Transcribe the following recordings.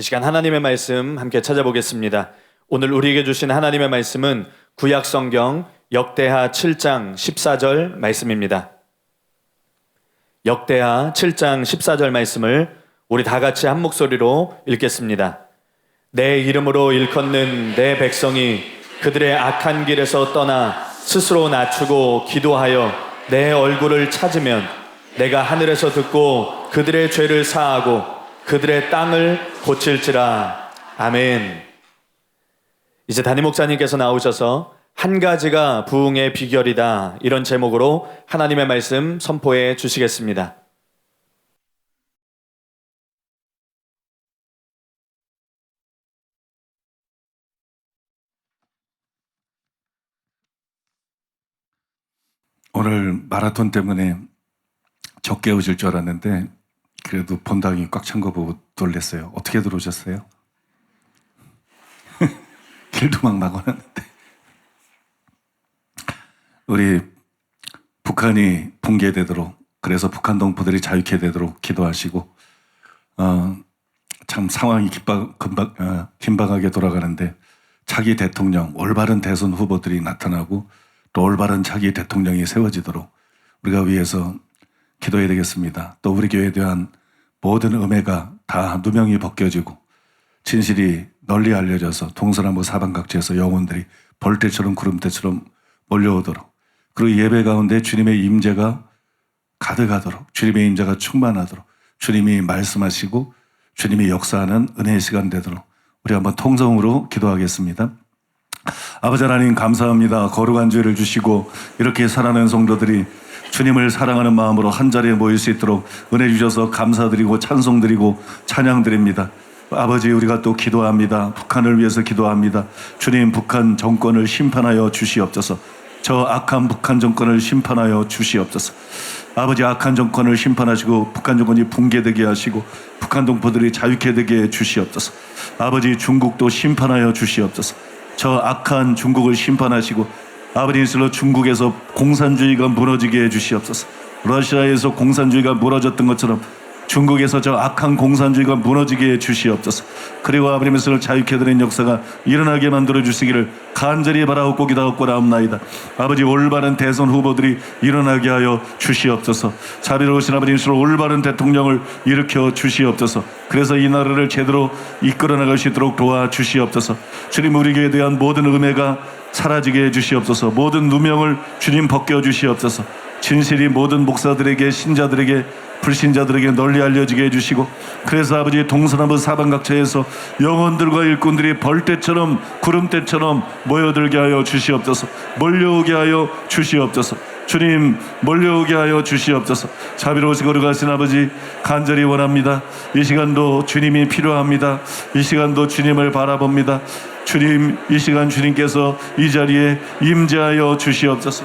이 시간 하나님의 말씀 함께 찾아보겠습니다. 오늘 우리에게 주신 하나님의 말씀은 구약 성경 역대하 7장 14절 말씀입니다. 역대하 7장 14절 말씀을 우리 다 같이 한 목소리로 읽겠습니다. 내 이름으로 일컫는 내 백성이 그들의 악한 길에서 떠나 스스로 낮추고 기도하여 내 얼굴을 찾으면 내가 하늘에서 듣고 그들의 죄를 사하고 그들의 땅을 고칠지라. 아멘. 이제 담임 목사님께서 나오셔서 한 가지가 부흥의 비결이다, 이런 제목으로 하나님의 말씀 선포해 주시겠습니다. 오늘 마라톤 때문에 적게 오실 줄 알았는데 그래도 본당이 꽉 찬 거 보고 놀랐어요. 어떻게 들어오셨어요? 길도 막 막아놨는데. 우리 북한이 붕괴되도록, 그래서 북한 동포들이 자유케 되도록 기도하시고, 참 상황이 긴박하게 돌아가는데 차기 대통령, 올바른 대선 후보들이 나타나고 또 올바른 차기 대통령이 세워지도록 우리가 위해서 기도해야 되겠습니다. 또 우리 교회에 대한 모든 음해가 다 누명이 벗겨지고 진실이 널리 알려져서 동서남북 사방각지에서 영혼들이 벌떼처럼 구름대처럼 몰려오도록, 그리고 예배 가운데 주님의 임재가 가득하도록, 주님의 임재가 충만하도록, 주님이 말씀하시고 주님이 역사하는 은혜의 시간 되도록 우리 한번 통성으로 기도하겠습니다. 아버지 하나님, 감사합니다. 거룩한 죄를 주시고 이렇게 살아가는 성도들이 주님을 사랑하는 마음으로 한자리에 모일 수 있도록 은혜 주셔서 감사드리고 찬송드리고 찬양드립니다. 아버지, 우리가 또 기도합니다. 북한을 위해서 기도합니다. 주님, 북한 정권을 심판하여 주시옵소서. 저 악한 북한 정권을 심판하여 주시옵소서. 아버지, 악한 정권을 심판하시고 북한 정권이 붕괴되게 하시고 북한 동포들이 자유케 되게 해 주시옵소서. 아버지, 중국도 심판하여 주시옵소서. 저 악한 중국을 심판하시고 아버지, 이슬로 중국에서 공산주의가 무너지게 해 주시옵소서. 러시아에서 공산주의가 무너졌던 것처럼 중국에서 저 악한 공산주의가 무너지게 해 주시옵소서. 그리고 아버지, 이슬로 자유케 되는 역사가 일어나게 만들어 주시기를 간절히 바라옵고 기도하옵고 나옵나이다. 아버지, 올바른 대선 후보들이 일어나게 하여 주시옵소서. 자비로우신 아버지, 이슬로 올바른 대통령을 일으켜 주시옵소서. 그래서 이 나라를 제대로 이끌어 나갈 수 있도록 도와 주시옵소서. 주님, 우리 교회에 대한 모든 음해가 사라지게 해 주시옵소서. 모든 누명을 주님 벗겨 주시옵소서. 진실이 모든 목사들에게, 신자들에게, 불신자들에게 널리 알려지게 해주시고, 그래서 아버지, 동서남북 사방각지에서 영혼들과 일꾼들이 벌떼처럼 구름대처럼 모여들게 하여 주시옵소서. 몰려오게 하여 주시옵소서. 주님, 몰려오게 하여 주시옵소서. 자비로우시고 거룩하신 아버지, 간절히 원합니다. 이 시간도 주님이 필요합니다. 이 시간도 주님을 바라봅니다. 주님, 이 시간 주님께서 이 자리에 임재하여 주시옵소서.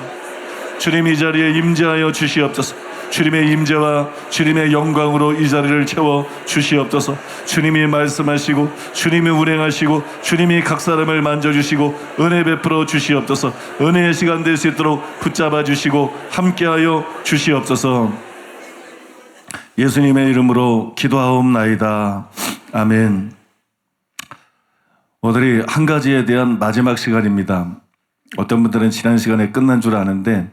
주님, 이 자리에 임재하여 주시옵소서. 주님의 임재와 주님의 영광으로 이 자리를 채워 주시옵소서. 주님이 말씀하시고 주님이 운행하시고 주님이 각 사람을 만져주시고 은혜 베풀어 주시옵소서. 은혜의 시간 될 수 있도록 붙잡아 주시고 함께하여 주시옵소서. 예수님의 이름으로 기도하옵나이다. 아멘. 오늘이 한 가지에 대한 마지막 시간입니다. 어떤 분들은 지난 시간에 끝난 줄 아는데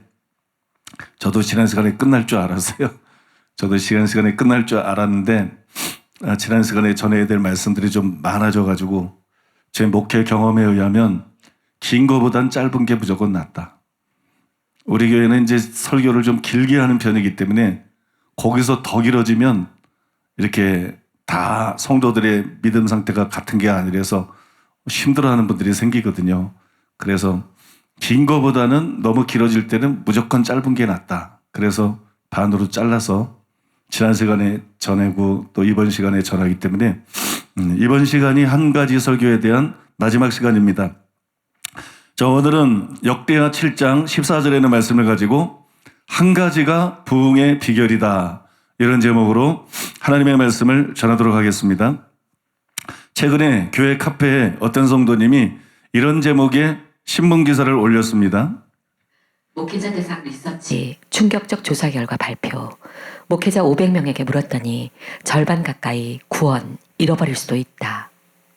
저도 지난 시간에 끝날 줄 알았어요. 저도 지난 시간에 끝날 줄 알았는데 지난 시간에 전해야 될 말씀들이 좀 많아져가지고 제 목회 경험에 의하면 긴 거보단 짧은 게 무조건 낫다. 우리 교회는 이제 설교를 좀 길게 하는 편이기 때문에 거기서 더 길어지면 이렇게 다 성도들의 믿음 상태가 같은 게 아니라서 힘들어하는 분들이 생기거든요. 그래서 긴 거보다는 너무 길어질 때는 무조건 짧은 게 낫다. 그래서 반으로 잘라서 지난 시간에 전하고 또 이번 시간에 전하기 때문에 이번 시간이 한 가지 설교에 대한 마지막 시간입니다. 오늘은 역대하 7장 14절에 있는 말씀을 가지고 한 가지가 부흥의 비결이다, 이런 제목으로 하나님의 말씀을 전하도록 하겠습니다. 최근에 교회 카페에 어떤 성도님이 이런 제목의 신문 기사를 올렸습니다. 목회자 대상 리서치 충격적 조사 결과 발표. 목회자 500명에게 물었더니 절반 가까이 구원, 잃어버릴 수도 있다.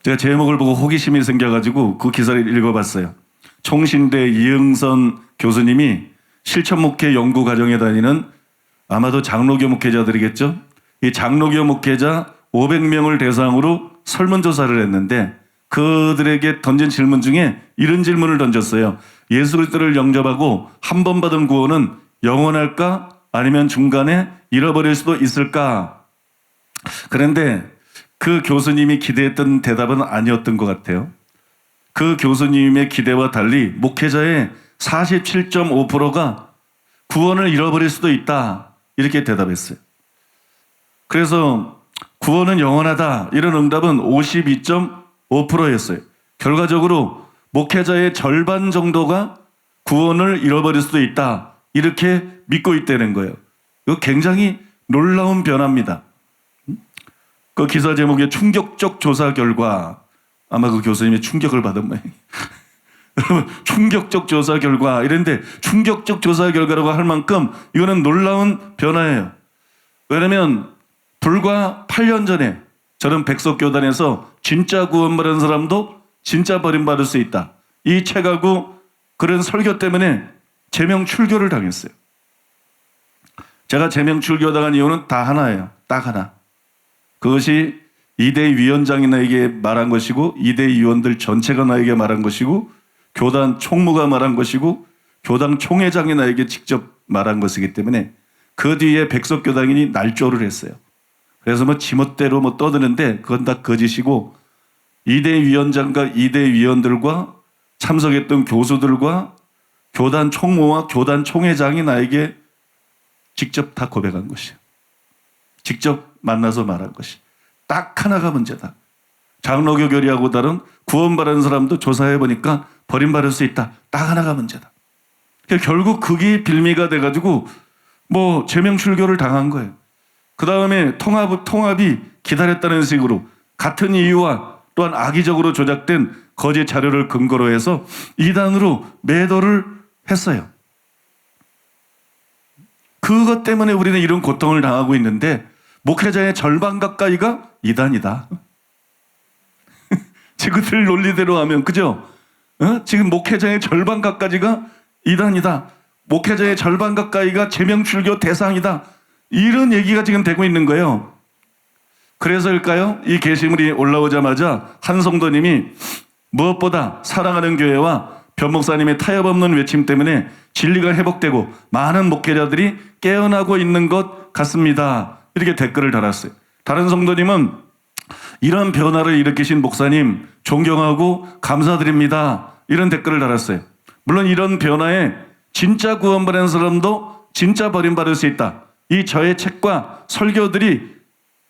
제가 제목을 보고 호기심이 생겨가지고 그 기사를 읽어봤어요. 총신대 이응선 교수님이 실천목회 연구과정에 다니는 아마도 장로교 목회자들이겠죠. 이 장로교 목회자 500명을 대상으로 설문조사를 했는데 그들에게 던진 질문 중에 이런 질문을 던졌어요. 예수 그리스도를 영접하고 한 번 받은 구원은 영원할까? 아니면 중간에 잃어버릴 수도 있을까? 그런데 그 교수님이 기대했던 대답은 아니었던 것 같아요. 그 교수님의 기대와 달리 목회자의 47.5%가 구원을 잃어버릴 수도 있다. 이렇게 대답했어요. 그래서 구원은 영원하다. 이런 응답은 52.5%였어요. 결과적으로 목회자의 절반 정도가 구원을 잃어버릴 수도 있다. 이렇게 믿고 있다는 거예요. 이거 굉장히 놀라운 변화입니다. 그 기사 제목에 충격적 조사 결과, 아마 그 교수님이 충격을 받은 모양이에요. 여러분, 충격적 조사 결과 이랬는데 충격적 조사 결과라고 할 만큼 이거는 놀라운 변화예요. 왜냐하면 불과 8년 전에 저는 백석교단에서 진짜 구원받은 사람도 진짜 버림받을 수 있다. 이 책하고 그런 설교 때문에 제명 출교를 당했어요. 제가 제명 출교당한 이유는 다 하나예요. 딱 하나. 그것이 이대 위원장이 나에게 말한 것이고 이대 위원들 전체가 나에게 말한 것이고 교단 총무가 말한 것이고 교당 총회장이 나에게 직접 말한 것이기 때문에 그 뒤에 백석교당인이 날조를 했어요. 그래서 뭐 지멋대로 뭐 떠드는데 그건 다 거짓이고 이대 위원장과 이대 위원들과 참석했던 교수들과 교단 총무와 교단 총회장이 나에게 직접 다 고백한 것이에요. 직접 만나서 말한 것이. 딱 하나가 문제다. 장로교 교리하고 다른 구원받은 사람도 조사해보니까 버림받을 수 있다. 딱 하나가 문제다. 결국 그게 빌미가 돼가지고 뭐 제명 출교를 당한 거예요. 그 다음에 통합이 기다렸다는 식으로 같은 이유와 또한 악의적으로 조작된 거짓 자료를 근거로 해서 이단으로 매도를 했어요. 그것 때문에 우리는 이런 고통을 당하고 있는데 목회자의 절반 가까이가 이단이다. 지그들 논리대로 하면 그죠? 지금 목회자의 절반 가까이가 이단이다. 목회자의 절반 가까이가 제명출교 대상이다. 이런 얘기가 지금 되고 있는 거예요. 그래서일까요? 이 게시물이 올라오자마자 한 성도님이 무엇보다 사랑하는 교회와 변 목사님의 타협 없는 외침 때문에 진리가 회복되고 많은 목회자들이 깨어나고 있는 것 같습니다. 이렇게 댓글을 달았어요. 다른 성도님은 이런 변화를 일으키신 목사님 존경하고 감사드립니다. 이런 댓글을 달았어요. 물론 이런 변화에 진짜 구원받은 사람도 진짜 버림받을 수 있다. 이 저의 책과 설교들이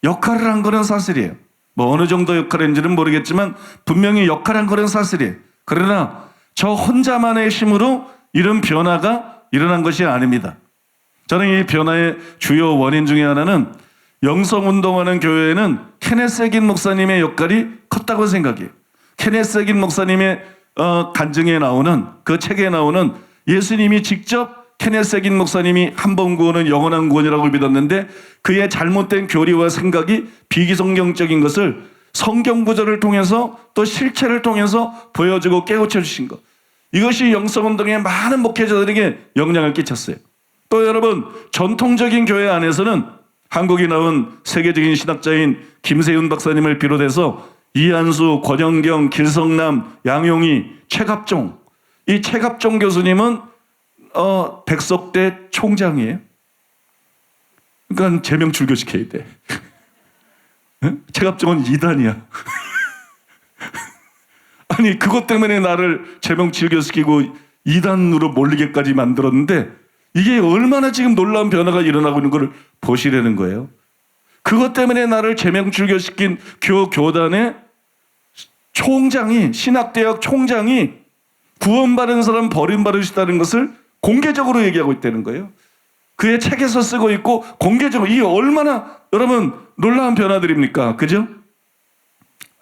역할을 한 거는 사실이에요. 뭐 어느 정도 역할을 했는지는 모르겠지만 분명히 역할한 거는 사실이에요. 그러나 저 혼자만의 힘으로 이런 변화가 일어난 것이 아닙니다. 저는 이 변화의 주요 원인 중에 하나는 영성운동하는 교회에는 케네스 긴 목사님의 역할이 컸다고 생각해요. 케네스 긴 목사님의 간증에 나오는 그 책에 나오는 예수님이 직접 케네스 긴 목사님이 한 번 구원은 영원한 구원이라고 믿었는데 그의 잘못된 교리와 생각이 비기성경적인 것을 성경 구절을 통해서 또 실체를 통해서 보여주고 깨우쳐 주신 것. 이것이 영성운동의 많은 목회자들에게 영향을 끼쳤어요. 또 여러분, 전통적인 교회 안에서는 한국이 나온 세계적인 신학자인 김세윤 박사님을 비롯해서 이한수, 권영경, 길성남, 양용희, 최갑종. 이 최갑종 교수님은 백석대 총장이에요. 그러니까 제명 출교시켜야 돼. 최갑종은 이단이야. 아니 그것 때문에 나를 제명 출교시키고 이단으로 몰리게까지 만들었는데 이게 얼마나 지금 놀라운 변화가 일어나고 있는 걸 보시라는 거예요. 그것 때문에 나를 제명 출교시킨 교단의 총장이, 신학대학 총장이 구원받은 사람 버림받으시다는 것을 공개적으로 얘기하고 있다는 거예요. 그의 책에서 쓰고 있고 공개적으로. 이게 얼마나 여러분 놀라운 변화들입니까? 그죠?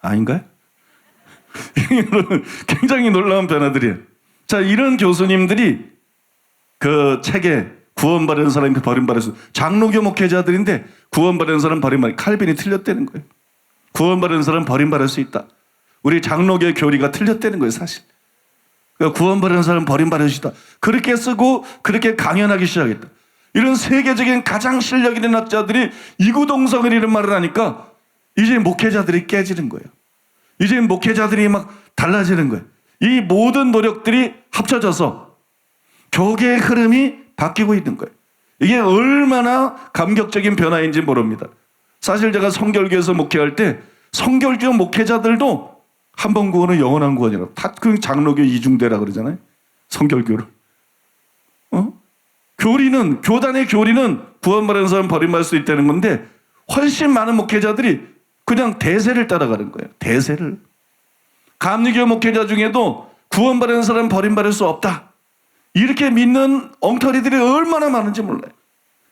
아닌가요? 여러분 굉장히 놀라운 변화들이에요. 자, 이런 교수님들이 그 책에 구원받은 사람이 버림받을 수, 장로교 목회자들인데 구원받은 사람 버림받을, 칼빈이 틀렸다는 거예요. 구원받은 사람 버림받을 수 있다. 우리 장로교의 교리가 틀렸다는 거예요, 사실. 그러니까 구원받은 사람 버림받을 수 있다. 그렇게 쓰고 그렇게 강연하기 시작했다. 이런 세계적인 가장 실력 있는 학자들이 이구동성을 이런 말을 하니까 이제 목회자들이 깨지는 거예요. 이제 목회자들이 막 달라지는 거예요. 이 모든 노력들이 합쳐져서 교계의 흐름이 바뀌고 있는 거예요. 이게 얼마나 감격적인 변화인지 모릅니다. 사실 제가 성결교에서 목회할 때 성결교 목회자들도 한 번 구원은 영원한 구원이라고, 다 그 장로교 이중대라 그러잖아요. 성결교를. 교리는, 교단의 교리는 구원받은 사람 버림받을 수 있다는 건데 훨씬 많은 목회자들이 그냥 대세를 따라가는 거예요. 대세를. 감리교 목회자 중에도 구원받은 사람 버림받을 수 없다, 이렇게 믿는 엉터리들이 얼마나 많은지 몰라요.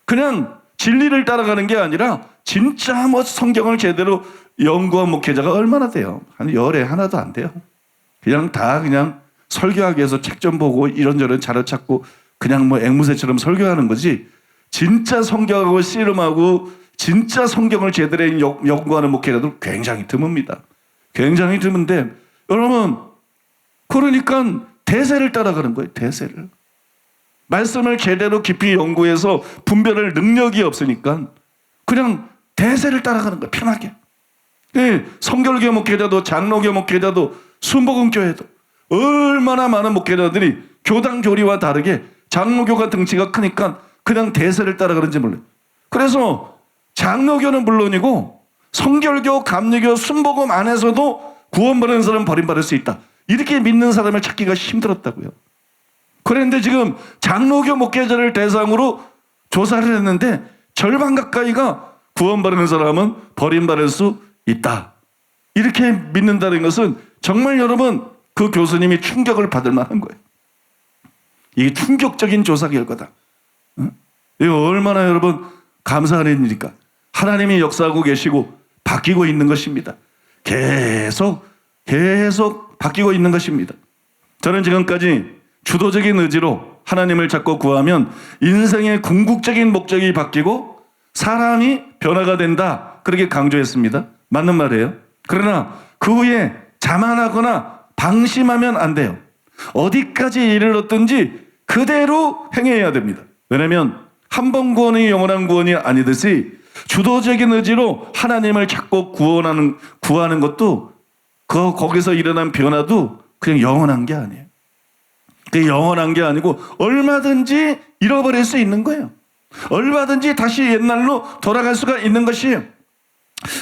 그냥 진리를 따라가는 게 아니라 진짜 뭐 성경을 제대로 연구한 목회자가 얼마나 돼요? 한 열에 하나도 안 돼요. 그냥 다 그냥 설교하기 위해서 책 좀 보고 이런저런 자료 찾고 그냥 뭐 앵무새처럼 설교하는 거지, 진짜 성경하고 씨름하고 진짜 성경을 제대로 연구하는 목회자들 굉장히 드뭅니다. 굉장히 드문데, 여러분, 그러니까 대세를 따라가는 거예요. 대세를. 말씀을 제대로 깊이 연구해서 분별할 능력이 없으니까 그냥 대세를 따라가는 거예요. 편하게. 성결교 목회자도 장로교 목회자도 순복음교회도 얼마나 많은 목회자들이 교당 교리와 다르게 장로교가 등치가 크니까 그냥 대세를 따라가는지 몰라요. 그래서 장로교는 물론이고 성결교, 감리교, 순복음 안에서도 구원받은 사람 버림받을 수 있다, 이렇게 믿는 사람을 찾기가 힘들었다고요. 그런데 지금 장로교 목회자를 대상으로 조사를 했는데 절반 가까이가 구원받는 사람은 버림받을 수 있다, 이렇게 믿는다는 것은 정말 여러분, 그 교수님이 충격을 받을 만한 거예요. 이게 충격적인 조사 결과다. 이거 얼마나 여러분 감사한 일일까. 하나님이 역사하고 계시고 바뀌고 있는 것입니다. 계속 바뀌고 있는 것입니다. 저는 지금까지 주도적인 의지로 하나님을 찾고 구하면 인생의 궁극적인 목적이 바뀌고 사람이 변화가 된다, 그렇게 강조했습니다. 맞는 말이에요. 그러나 그 후에 자만하거나 방심하면 안 돼요. 어디까지 이르렀든지 그대로 행해야 됩니다. 왜냐하면 한 번 구원이 영원한 구원이 아니듯이 주도적인 의지로 하나님을 찾고 구하는 것도 거기서 일어난 변화도 그냥 영원한 게 아니에요. 그게 영원한 게 아니고 얼마든지 잃어버릴 수 있는 거예요. 얼마든지 다시 옛날로 돌아갈 수가 있는 것이에요.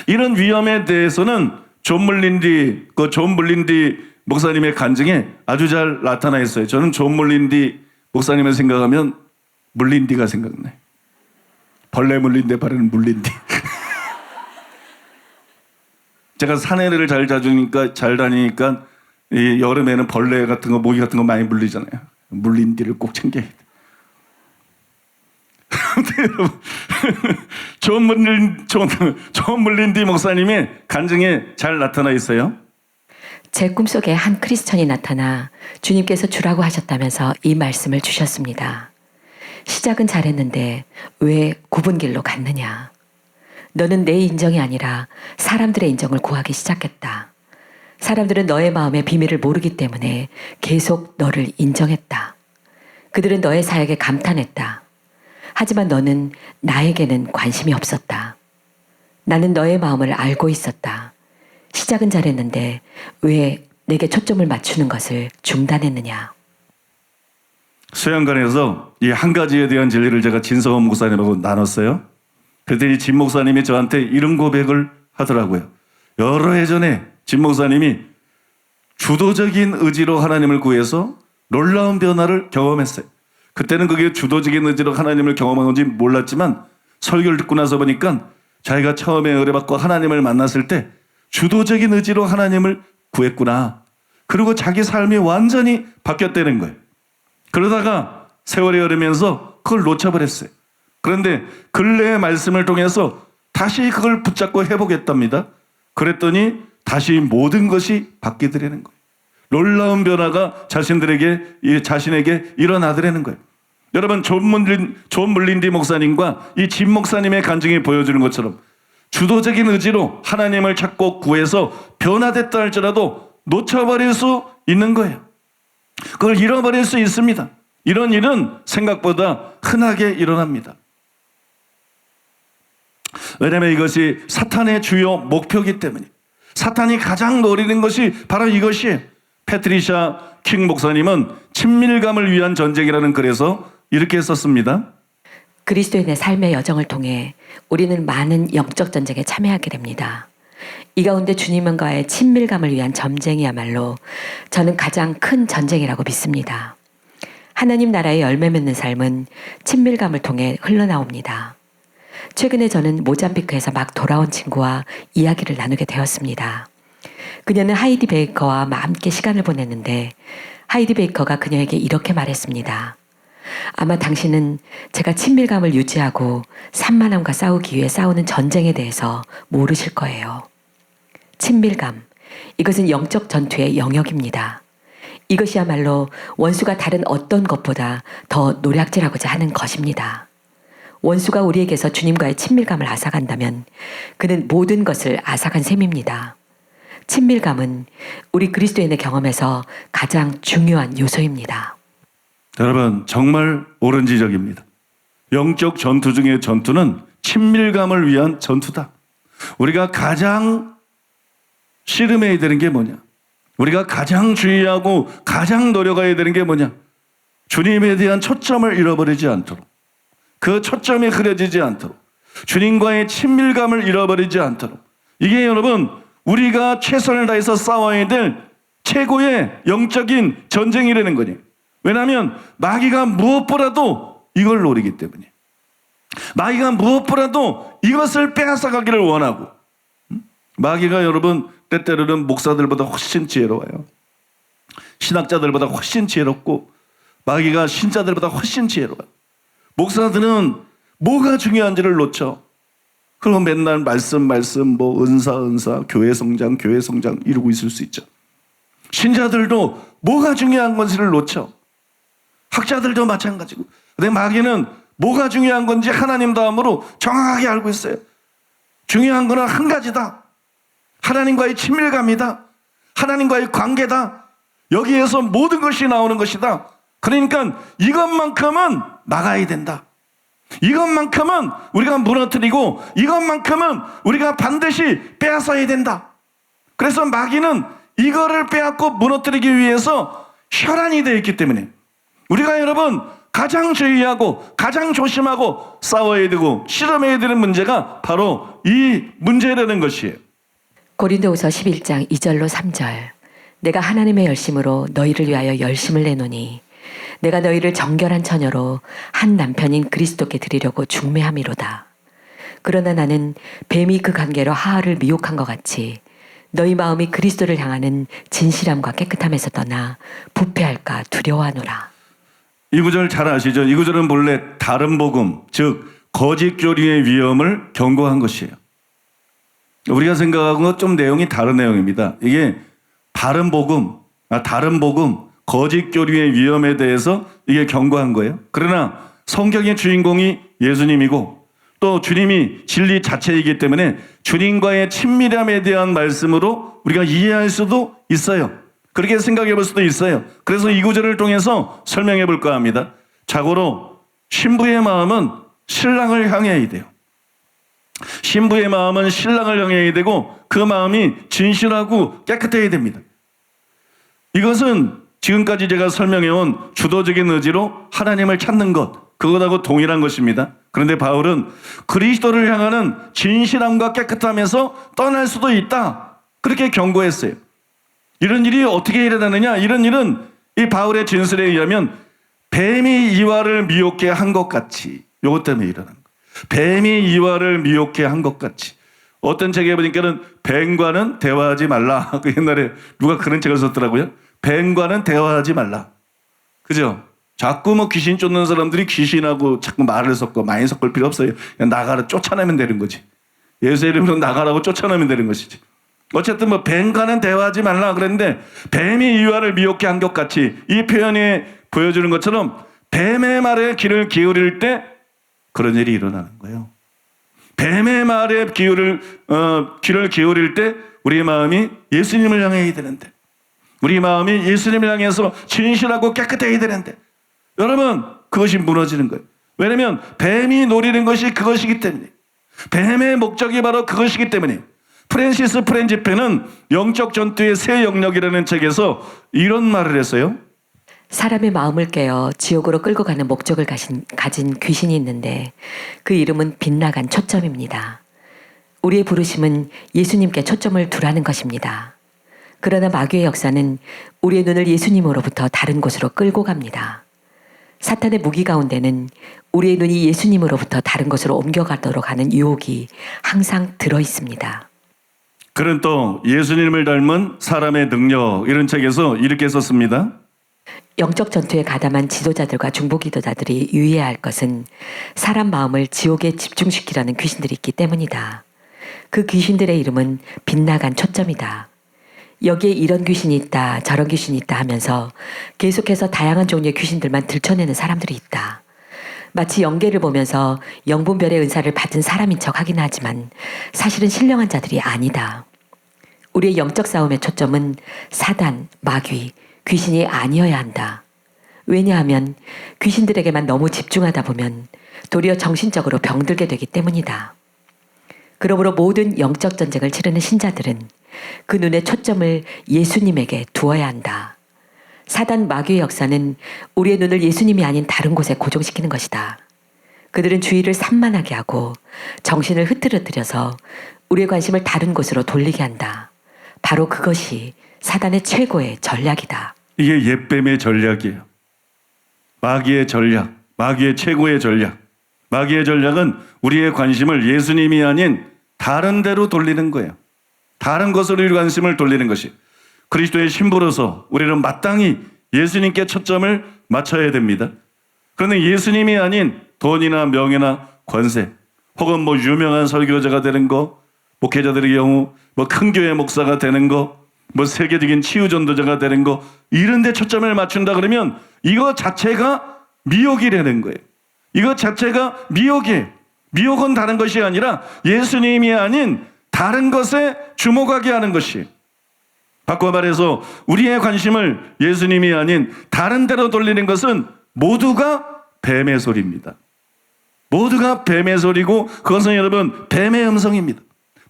이런 위험에 대해서는 존 물린디 목사님의 간증에 아주 잘 나타나 있어요. 저는 존 물린디 목사님을 생각하면 물린디가 생각나요. 벌레 물린데 바르는 물린디. 제가 산에를 잘 다니니까 이 여름에는 벌레 같은 거, 모기 같은 거 많이 물리잖아요. 물린디를 꼭 챙겨야 돼. 존 물린디 목사님의 간증에 잘 나타나 있어요. 제 꿈속에 한 크리스천이 나타나 주님께서 주라고 하셨다면서 이 말씀을 주셨습니다. 시작은 잘했는데 왜 굽은 길로 갔느냐? 너는 내 인정이 아니라 사람들의 인정을 구하기 시작했다. 사람들은 너의 마음의 비밀을 모르기 때문에 계속 너를 인정했다. 그들은 너의 사역에 감탄했다. 하지만 너는 나에게는 관심이 없었다. 나는 너의 마음을 알고 있었다. 시작은 잘했는데 왜 내게 초점을 맞추는 것을 중단했느냐? 수양관에서 이 한 가지에 대한 진리를 제가 진성원 목사님하고 나눴어요. 그랬더니 진 목사님이 저한테 이런 고백을 하더라고요. 여러 해 전에 진 목사님이 주도적인 의지로 하나님을 구해서 놀라운 변화를 경험했어요. 그때는 그게 주도적인 의지로 하나님을 경험한 건지 몰랐지만 설교를 듣고 나서 보니까 자기가 처음에 의뢰받고 하나님을 만났을 때 주도적인 의지로 하나님을 구했구나. 그리고 자기 삶이 완전히 바뀌었다는 거예요. 그러다가 세월이 흐르면서 그걸 놓쳐버렸어요. 그런데 근래의 말씀을 통해서 다시 그걸 붙잡고 해보겠답니다. 그랬더니 다시 모든 것이 바뀌더라는 거예요. 놀라운 변화가 자신에게 일어나더라는 거예요. 여러분, 존 물린디 목사님과 이 진 목사님의 간증이 보여주는 것처럼 주도적인 의지로 하나님을 찾고 구해서 변화됐다 할지라도 놓쳐버릴 수 있는 거예요. 그걸 잃어버릴 수 있습니다. 이런 일은 생각보다 흔하게 일어납니다. 왜냐하면 이것이 사탄의 주요 목표이기 때문에, 사탄이 가장 노리는 것이 바로 이것이에요. 패트리샤 킹 목사님은 친밀감을 위한 전쟁이라는 글에서 이렇게 썼습니다. 그리스도인의 삶의 여정을 통해 우리는 많은 영적 전쟁에 참여하게 됩니다. 이 가운데 주님과의 친밀감을 위한 전쟁이야말로 저는 가장 큰 전쟁이라고 믿습니다. 하나님 나라의 열매 맺는 삶은 친밀감을 통해 흘러나옵니다. 최근에 저는 모잠비크에서 막 돌아온 친구와 이야기를 나누게 되었습니다. 그녀는 하이디 베이커와 함께 시간을 보냈는데 하이디 베이커가 그녀에게 이렇게 말했습니다. 아마 당신은 제가 친밀감을 유지하고 산만함과 싸우기 위해 싸우는 전쟁에 대해서 모르실 거예요. 친밀감, 이것은 영적 전투의 영역입니다. 이것이야말로 원수가 다른 어떤 것보다 더 노략질하고자 하는 것입니다. 원수가 우리에게서 주님과의 친밀감을 앗아간다면 그는 모든 것을 앗아간 셈입니다. 친밀감은 우리 그리스도인의 경험에서 가장 중요한 요소입니다. 여러분, 정말 옳은 지적입니다. 영적 전투 중의 전투는 친밀감을 위한 전투다. 우리가 가장 씨름해야 되는 게 뭐냐? 우리가 가장 주의하고 가장 노력해야 되는 게 뭐냐? 주님에 대한 초점을 잃어버리지 않도록, 그 초점이 흐려지지 않도록, 주님과의 친밀감을 잃어버리지 않도록, 이게 여러분 우리가 최선을 다해서 싸워야 될 최고의 영적인 전쟁이라는 거예요. 왜냐하면 마귀가 무엇보다도 이걸 노리기 때문에, 마귀가 무엇보다도 이것을 빼앗아가기를 원하고, 마귀가 여러분 때때로는 목사들보다 훨씬 지혜로워요. 신학자들보다 훨씬 지혜롭고 마귀가 신자들보다 훨씬 지혜로워요. 목사들은 뭐가 중요한지를 놓쳐. 그럼 맨날 말씀 뭐 은사 교회 성장 이러고 있을 수 있죠. 신자들도 뭐가 중요한 건지를 놓쳐. 학자들도 마찬가지고. 근데 마귀는 뭐가 중요한 건지 하나님 다음으로 정확하게 알고 있어요. 중요한 거는 한 가지다. 하나님과의 친밀감이다. 하나님과의 관계다. 여기에서 모든 것이 나오는 것이다. 그러니까 이것만큼은 막아야 된다. 이것만큼은 우리가 무너뜨리고 이것만큼은 우리가 반드시 빼앗아야 된다. 그래서 마귀는 이거를 빼앗고 무너뜨리기 위해서 혈안이 되어 있기 때문에 우리가 여러분 가장 주의하고 가장 조심하고 싸워야 되고 실험해야 되는 문제가 바로 이 문제라는 것이에요. 고린도후서 11장 2절로 3절. 내가 하나님의 열심으로 너희를 위하여 열심을 내노니 내가 너희를 정결한 처녀로 한 남편인 그리스도께 드리려고 중매함이로다. 그러나 나는 뱀이 그 관계로 하하를 미혹한 것 같이 너희 마음이 그리스도를 향하는 진실함과 깨끗함에서 떠나 부패할까 두려워하노라. 이 구절 잘 아시죠? 이 구절은 본래 다른 복음, 즉 거짓 교리의 위험을 경고한 것이에요. 우리가 생각하는 것 좀 내용이 다른 내용입니다. 이게 다른 복음, 거짓 교리의 위험에 대해서 이게 경고한 거예요. 그러나 성경의 주인공이 예수님이고 또 주님이 진리 자체이기 때문에 주님과의 친밀함에 대한 말씀으로 우리가 이해할 수도 있어요. 그렇게 생각해 볼 수도 있어요. 그래서 이 구절을 통해서 설명해 볼까 합니다. 자고로 신부의 마음은 신랑을 향해야 돼요. 신부의 마음은 신랑을 향해야 되고 그 마음이 진실하고 깨끗해야 됩니다. 이것은 지금까지 제가 설명해온 주도적인 의지로 하나님을 찾는 것, 그것하고 동일한 것입니다. 그런데 바울은 그리스도를 향하는 진실함과 깨끗함에서 떠날 수도 있다. 그렇게 경고했어요. 이런 일이 어떻게 일어나느냐? 이런 일은 이 바울의 진술에 의하면 뱀이 이와를 미혹해 한 것 같이, 이것 때문에 일어난 거예요. 뱀이 이와를 미혹해 한 것 같이. 어떤 책에 보니까는 뱀과는 대화하지 말라. 그 옛날에 누가 그런 책을 썼더라고요. 뱀과는 대화하지 말라. 그죠? 자꾸 뭐 귀신 쫓는 사람들이 귀신하고 자꾸 말을 섞고 많이 섞을 필요 없어요. 그냥 나가라 쫓아내면 되는 거지. 예수 이름으로 나가라고 쫓아내면 되는 것이지. 어쨌든 뭐 뱀과는 대화하지 말라 그랬는데 뱀이 이와를 미혹해 한 것 같이 이 표현이 보여주는 것처럼 뱀의 말에 귀를 기울일 때 그런 일이 일어나는 거예요. 뱀의 말에 귀를 기울일 때 우리의 마음이 예수님을 향해야 되는데, 우리 마음이 예수님을 향해서 진실하고 깨끗해야 되는데, 여러분 그것이 무너지는 거예요. 왜냐하면 뱀이 노리는 것이 그것이기 때문에, 뱀의 목적이 바로 그것이기 때문에. 프랜시스 프렌지펜은 영적 전투의 새 영역이라는 책에서 이런 말을 했어요. 사람의 마음을 깨어 지옥으로 끌고 가는 목적을 가진 귀신이 있는데 그 이름은 빗나간 초점입니다. 우리의 부르심은 예수님께 초점을 두라는 것입니다. 그러나 마귀의 역사는 우리의 눈을 예수님으로부터 다른 곳으로 끌고 갑니다. 사탄의 무기 가운데는 우리의 눈이 예수님으로부터 다른 곳으로 옮겨가도록 하는 유혹이 항상 들어 있습니다. 그는 또 예수님을 닮은 사람의 능력, 이런 책에서 이렇게 썼습니다. 영적 전투에 가담한 지도자들과 중보기도자들이 유의해야 할 것은 사람 마음을 지옥에 집중시키려는 귀신들이 있기 때문이다. 그 귀신들의 이름은 빗나간 초점이다. 여기에 이런 귀신이 있다, 저런 귀신이 있다 하면서 계속해서 다양한 종류의 귀신들만 들춰내는 사람들이 있다. 마치 영계를 보면서 영분별의 은사를 받은 사람인 척 하긴 하지만 사실은 신령한 자들이 아니다. 우리의 영적 싸움의 초점은 사단, 마귀, 귀신이 아니어야 한다. 왜냐하면 귀신들에게만 너무 집중하다 보면 도리어 정신적으로 병들게 되기 때문이다. 그러므로 모든 영적 전쟁을 치르는 신자들은 그 눈의 초점을 예수님에게 두어야 한다. 사단 마귀의 역사는 우리의 눈을 예수님이 아닌 다른 곳에 고정시키는 것이다. 그들은 주의를 산만하게 하고 정신을 흐트러뜨려서 우리의 관심을 다른 곳으로 돌리게 한다. 바로 그것이 사단의 최고의 전략이다. 이게 옛뱀의 전략이에요. 마귀의 전략, 마귀의 최고의 전략. 마귀의 전략은 우리의 관심을 예수님이 아닌 다른 데로 돌리는 거예요. 다른 것으로 우리 관심을 돌리는 것이. 그리스도의 신부로서 우리는 마땅히 예수님께 초점을 맞춰야 됩니다. 그런데 예수님이 아닌 돈이나 명예나 권세, 혹은 유명한 설교자가 되는 거, 목회자들의 경우 큰 교회 목사가 되는 거, 세계적인 치유 전도자가 되는 거, 이런 데 초점을 맞춘다 그러면 이거 자체가 미혹이라는 거예요. 이거 자체가 미혹이에요. 미혹은 다른 것이 아니라 예수님이 아닌 다른 것에 주목하게 하는 것이에요. 바꿔 말해서 우리의 관심을 예수님이 아닌 다른 데로 돌리는 것은 모두가 뱀의 소리입니다. 모두가 뱀의 소리고, 그것은 여러분 뱀의 음성입니다.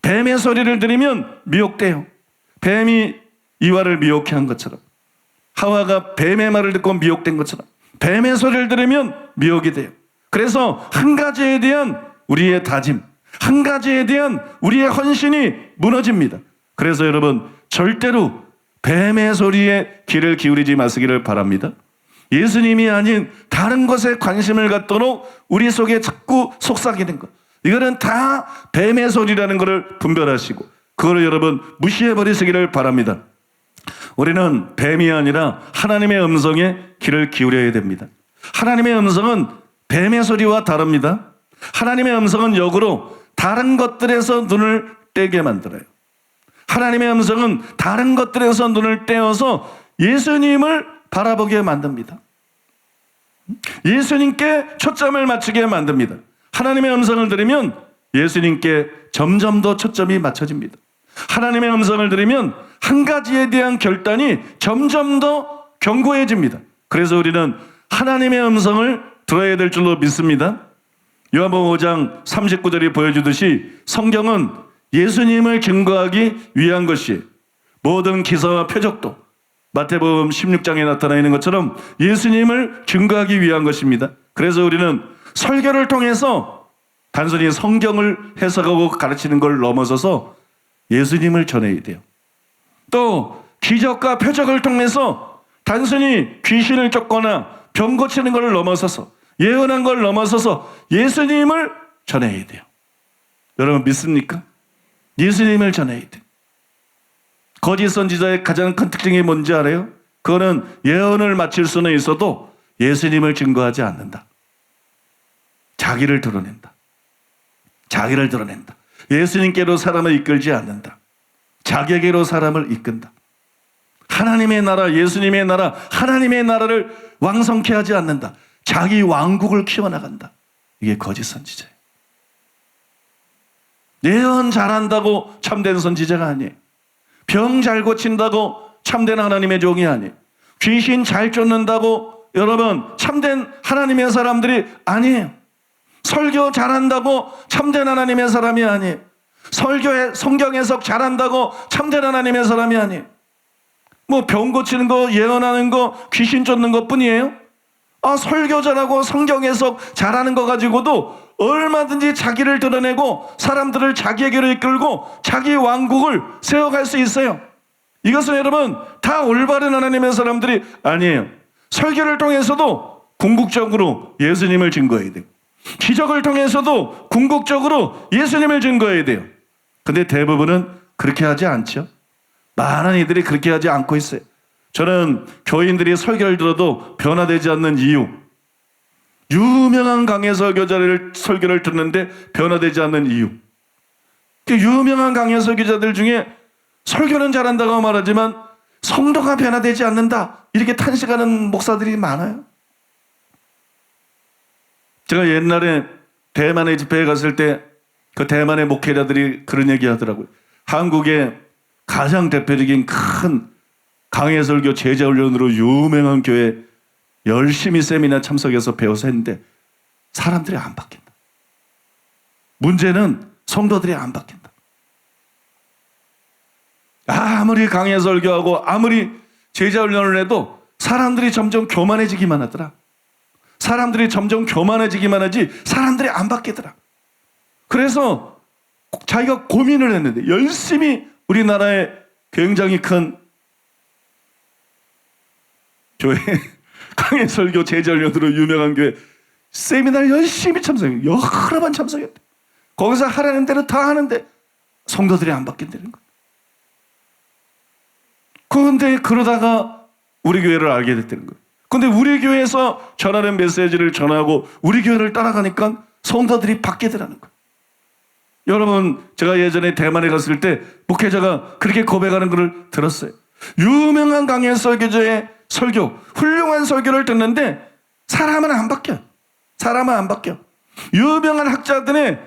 뱀의 소리를 들으면 미혹돼요. 뱀이 이와를 미혹해 한 것처럼, 하와가 뱀의 말을 듣고 미혹된 것처럼 뱀의 소리를 들으면 미혹이 돼요. 그래서 한 가지에 대한 우리의 다짐, 한 가지에 대한 우리의 헌신이 무너집니다. 그래서 여러분 절대로 뱀의 소리에 귀를 기울이지 마시기를 바랍니다. 예수님이 아닌 다른 것에 관심을 갖도록 우리 속에 자꾸 속삭이는 것, 이거는 다 뱀의 소리라는 것을 분별하시고 그거를 여러분 무시해버리시기를 바랍니다. 우리는 뱀이 아니라 하나님의 음성에 귀를 기울여야 됩니다. 하나님의 음성은 뱀의 소리와 다릅니다. 하나님의 음성은 역으로 다른 것들에서 눈을 떼게 만들어요. 하나님의 음성은 다른 것들에서 눈을 떼어서 예수님을 바라보게 만듭니다. 예수님께 초점을 맞추게 만듭니다. 하나님의 음성을 들으면 예수님께 점점 더 초점이 맞춰집니다. 하나님의 음성을 들으면 한 가지에 대한 결단이 점점 더 견고해집니다. 그래서 우리는 하나님의 음성을 들어야 될 줄로 믿습니다. 요한복음 5장 39절이 보여주듯이 성경은 예수님을 증거하기 위한 것이, 모든 기사와 표적도 마태복음 16장에 나타나 있는 것처럼 예수님을 증거하기 위한 것입니다. 그래서 우리는 설교를 통해서 단순히 성경을 해석하고 가르치는 걸 넘어서서 예수님을 전해야 돼요. 또 기적과 표적을 통해서 단순히 귀신을 쫓거나 병 고치는 걸 넘어서서, 예언한 걸 넘어서서 예수님을 전해야 돼요. 여러분 믿습니까? 예수님을 전해야 돼요. 거짓 선지자의 가장 큰 특징이 뭔지 알아요? 그거는 예언을 마칠 수는 있어도 예수님을 증거하지 않는다. 자기를 드러낸다. 자기를 드러낸다. 예수님께로 사람을 이끌지 않는다. 자기에게로 사람을 이끈다. 하나님의 나라, 예수님의 나라, 하나님의 나라를 왕성케 하지 않는다. 자기 왕국을 키워나간다. 이게 거짓 선지자예요. 예언 잘한다고 참된 선지자가 아니에요. 병 잘 고친다고 참된 하나님의 종이 아니에요. 귀신 잘 쫓는다고 여러분 참된 하나님의 사람들이 아니에요. 설교 잘한다고 참된 하나님의 사람이 아니에요. 설교에 성경 해석 잘한다고 참된 하나님의 사람이 아니에요. 뭐 병 고치는 거, 예언하는 거, 귀신 쫓는 것뿐이에요? 설교 잘하고 성경 해석 잘하는 거 가지고도 얼마든지 자기를 드러내고 사람들을 자기에게로 이끌고 자기 왕국을 세워갈 수 있어요. 이것은 여러분 다 올바른 하나님의 사람들이 아니에요. 설교를 통해서도 궁극적으로 예수님을 증거해야 돼요. 기적을 통해서도 궁극적으로 예수님을 증거해야 돼요. 근데 대부분은 그렇게 하지 않죠. 많은 이들이 그렇게 하지 않고 있어요. 저는 교인들이 설교를 들어도 변화되지 않는 이유, 유명한 강해 설교자를 설교를 듣는데 변화되지 않는 이유, 유명한 강해 설교자들 중에 설교는 잘한다고 말하지만 성도가 변화되지 않는다 이렇게 탄식하는 목사들이 많아요. 제가 옛날에 대만의 집회에 갔을 때 그 대만의 목회자들이 그런 얘기 하더라고요. 한국의 가장 대표적인 큰 강해설교 제자훈련으로 유명한 교회 열심히 세미나 참석해서 배워서 했는데 사람들이 안 바뀐다. 문제는 성도들이 안 바뀐다. 아무리 강해설교하고 아무리 제자훈련을 해도 사람들이 점점 교만해지기만 하더라. 사람들이 점점 교만해지기만 하지 사람들이 안 바뀌더라. 그래서 자기가 고민을 했는데 열심히 우리나라에 굉장히 큰 교회 강해설교 제자훈련으로 유명한 교회 세미나를 열심히 참석해요. 여러 번 참석했대. 거기서 하라는 대로 다 하는데 성도들이 안 바뀐다는 거예요. 그런데 그러다가 우리 교회를 알게 됐다는 거예요. 근데 우리 교회에서 전하는 메시지를 전하고 우리 교회를 따라가니까 성도들이 바뀌더라는 거예요. 여러분 제가 예전에 대만에 갔을 때 목회자가 그렇게 고백하는 것을 들었어요. 유명한 강해 설교자의 설교, 훌륭한 설교를 듣는데 사람은 안 바뀌어. 사람은 안 바뀌어. 유명한 학자들의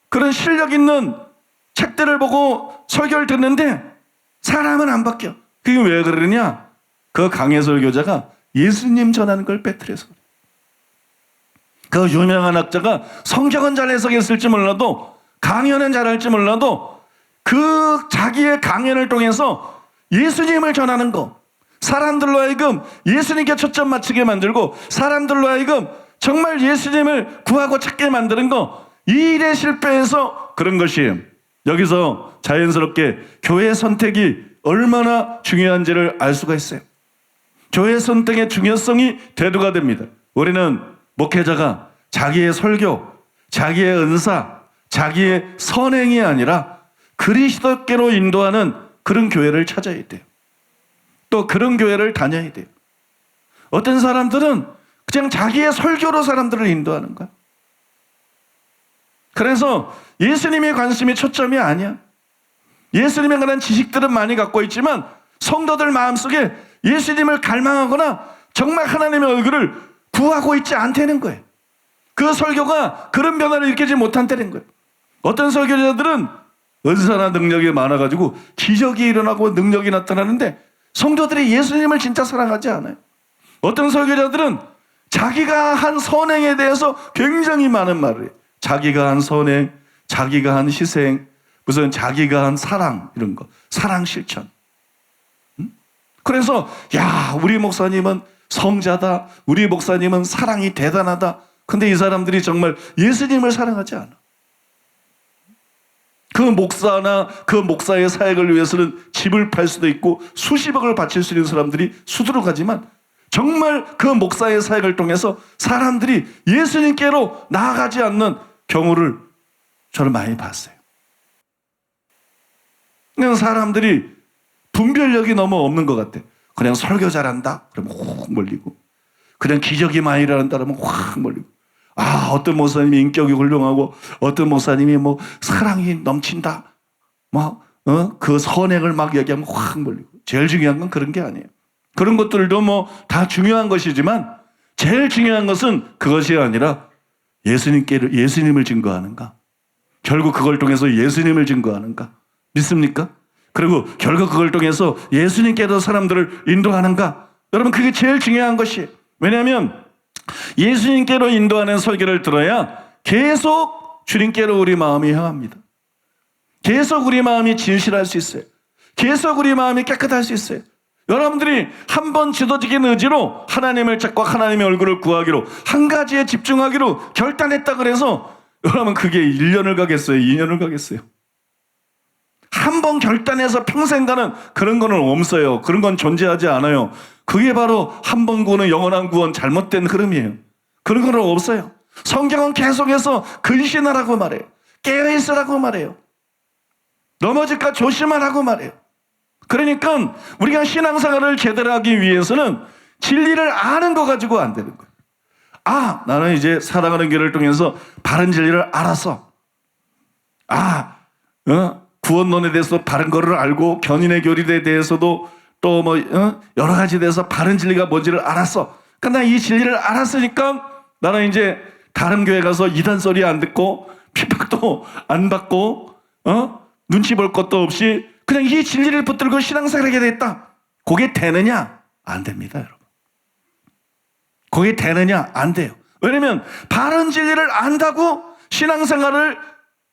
그런 실력 있는 책들을 보고 설교를 듣는데 사람은 안 바뀌어. 그게 왜 그러느냐? 그 강해 설교자가 예수님 전하는 걸 빼뜨려서. 그 유명한 학자가 성경은 잘 해석했을지 몰라도 강연은 잘할지 몰라도 그 자기의 강연을 통해서 예수님을 전하는 거, 사람들로 하여금 예수님께 초점 맞추게 만들고 사람들로 하여금 정말 예수님을 구하고 찾게 만드는 거, 이 일에 실패해서 그런 것이에요. 여기서 자연스럽게 교회 선택이 얼마나 중요한지를 알 수가 있어요. 교회 선택의 중요성이 대두가 됩니다. 우리는 목회자가 자기의 설교, 자기의 은사, 자기의 선행이 아니라 그리스도께로 인도하는 그런 교회를 찾아야 돼요. 또 그런 교회를 다녀야 돼요. 어떤 사람들은 그냥 자기의 설교로 사람들을 인도하는 거야. 그래서 예수님의 관심이 초점이 아니야. 예수님에 관한 지식들은 많이 갖고 있지만 성도들 마음속에 예수님을 갈망하거나 정말 하나님의 얼굴을 구하고 있지 않다는 거예요. 그 설교가 그런 변화를 일으키지 못한다는 거예요. 어떤 설교자들은 은사나 능력이 많아가지고 기적이 일어나고 능력이 나타나는데 성도들이 예수님을 진짜 사랑하지 않아요. 어떤 설교자들은 자기가 한 선행에 대해서 굉장히 많은 말을 해요. 자기가 한 선행, 자기가 한 희생, 무슨 자기가 한 사랑, 이런 거, 사랑 실천. 그래서 우리 목사님은 성자다, 우리 목사님은 사랑이 대단하다. 근데 이 사람들이 정말 예수님을 사랑하지 않아. 그 목사나 그 목사의 사역을 위해서는 집을 팔 수도 있고 수십억을 바칠 수 있는 사람들이 수두룩하지만 정말 그 목사의 사역을 통해서 사람들이 예수님께로 나아가지 않는 경우를 저는 많이 봤어요. 그냥 사람들이 분별력이 너무 없는 것 같아. 그냥 설교 잘한다 그러면 확 몰리고, 그냥 기적이 많이 일어난다 그러면 확 몰리고, 어떤 목사님이 인격이 훌륭하고 어떤 목사님이 뭐 사랑이 넘친다, 그 선행을 막 얘기하면 확 몰리고. 제일 중요한 건 그런 게 아니에요. 그런 것들도 뭐 다 중요한 것이지만 제일 중요한 것은 그것이 아니라 예수님을 증거하는가, 결국 그걸 통해서 예수님을 증거하는가? 믿습니까? 그리고 결국 그걸 통해서 예수님께로 사람들을 인도하는가? 여러분, 그게 제일 중요한 것이에요. 왜냐하면 예수님께로 인도하는 설교를 들어야 계속 주님께로 우리 마음이 향합니다. 계속 우리 마음이 진실할 수 있어요. 계속 우리 마음이 깨끗할 수 있어요. 여러분들이 한 번 지도적인 의지로 하나님을 찾고 하나님의 얼굴을 구하기로, 한 가지에 집중하기로 결단했다 그래서 여러분, 그게 1년을 가겠어요? 2년을 가겠어요? 한 번 결단해서 평생 가는 그런 거는 없어요. 그런 건 존재하지 않아요. 그게 바로 한 번 구원은 영원한 구원, 잘못된 흐름이에요. 그런 거는 없어요. 성경은 계속해서 근신하라고 말해요. 깨어있으라고 말해요. 넘어질까 조심하라고 말해요. 그러니까 우리가 신앙생활을 제대로 하기 위해서는 진리를 아는 거 가지고 안 되는 거예요. 아, 나는 이제 살아가는 길을 통해서 바른 진리를 알아서, 구원론에 대해서 바른 거를 알고, 견인의 교리에 대해서도 또 여러 가지에 대해서 바른 진리가 뭔지를 알았어. 그러니까 나 이 진리를 알았으니까 나는 이제 다른 교회 가서 이단 소리 안 듣고 핍박도 안 받고 눈치 볼 것도 없이 그냥 이 진리를 붙들고 신앙생활을 하게 됐다. 그게 되느냐? 안 됩니다, 여러분. 그게 되느냐? 안 돼요. 왜냐면 바른 진리를 안다고 신앙생활을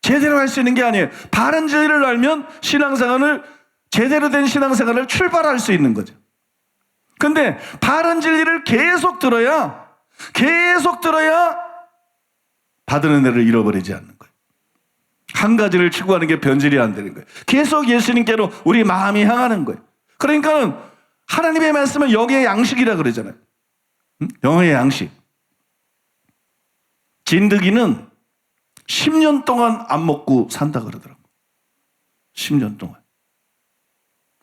제대로 할 수 있는 게 아니에요. 바른 진리를 알면 신앙생활을, 제대로 된 신앙생활을 출발할 수 있는 거죠. 근데 바른 진리를 계속 들어야 받은 은혜를 잃어버리지 않는 거예요. 한 가지를 추구하는 게 변질이 안 되는 거예요. 계속 예수님께로 우리 마음이 향하는 거예요. 그러니까 하나님의 말씀은 영의 양식이라 그러잖아요. 영의 양식. 진드기는 10년 동안 안 먹고 산다 그러더라고요. 10년 동안.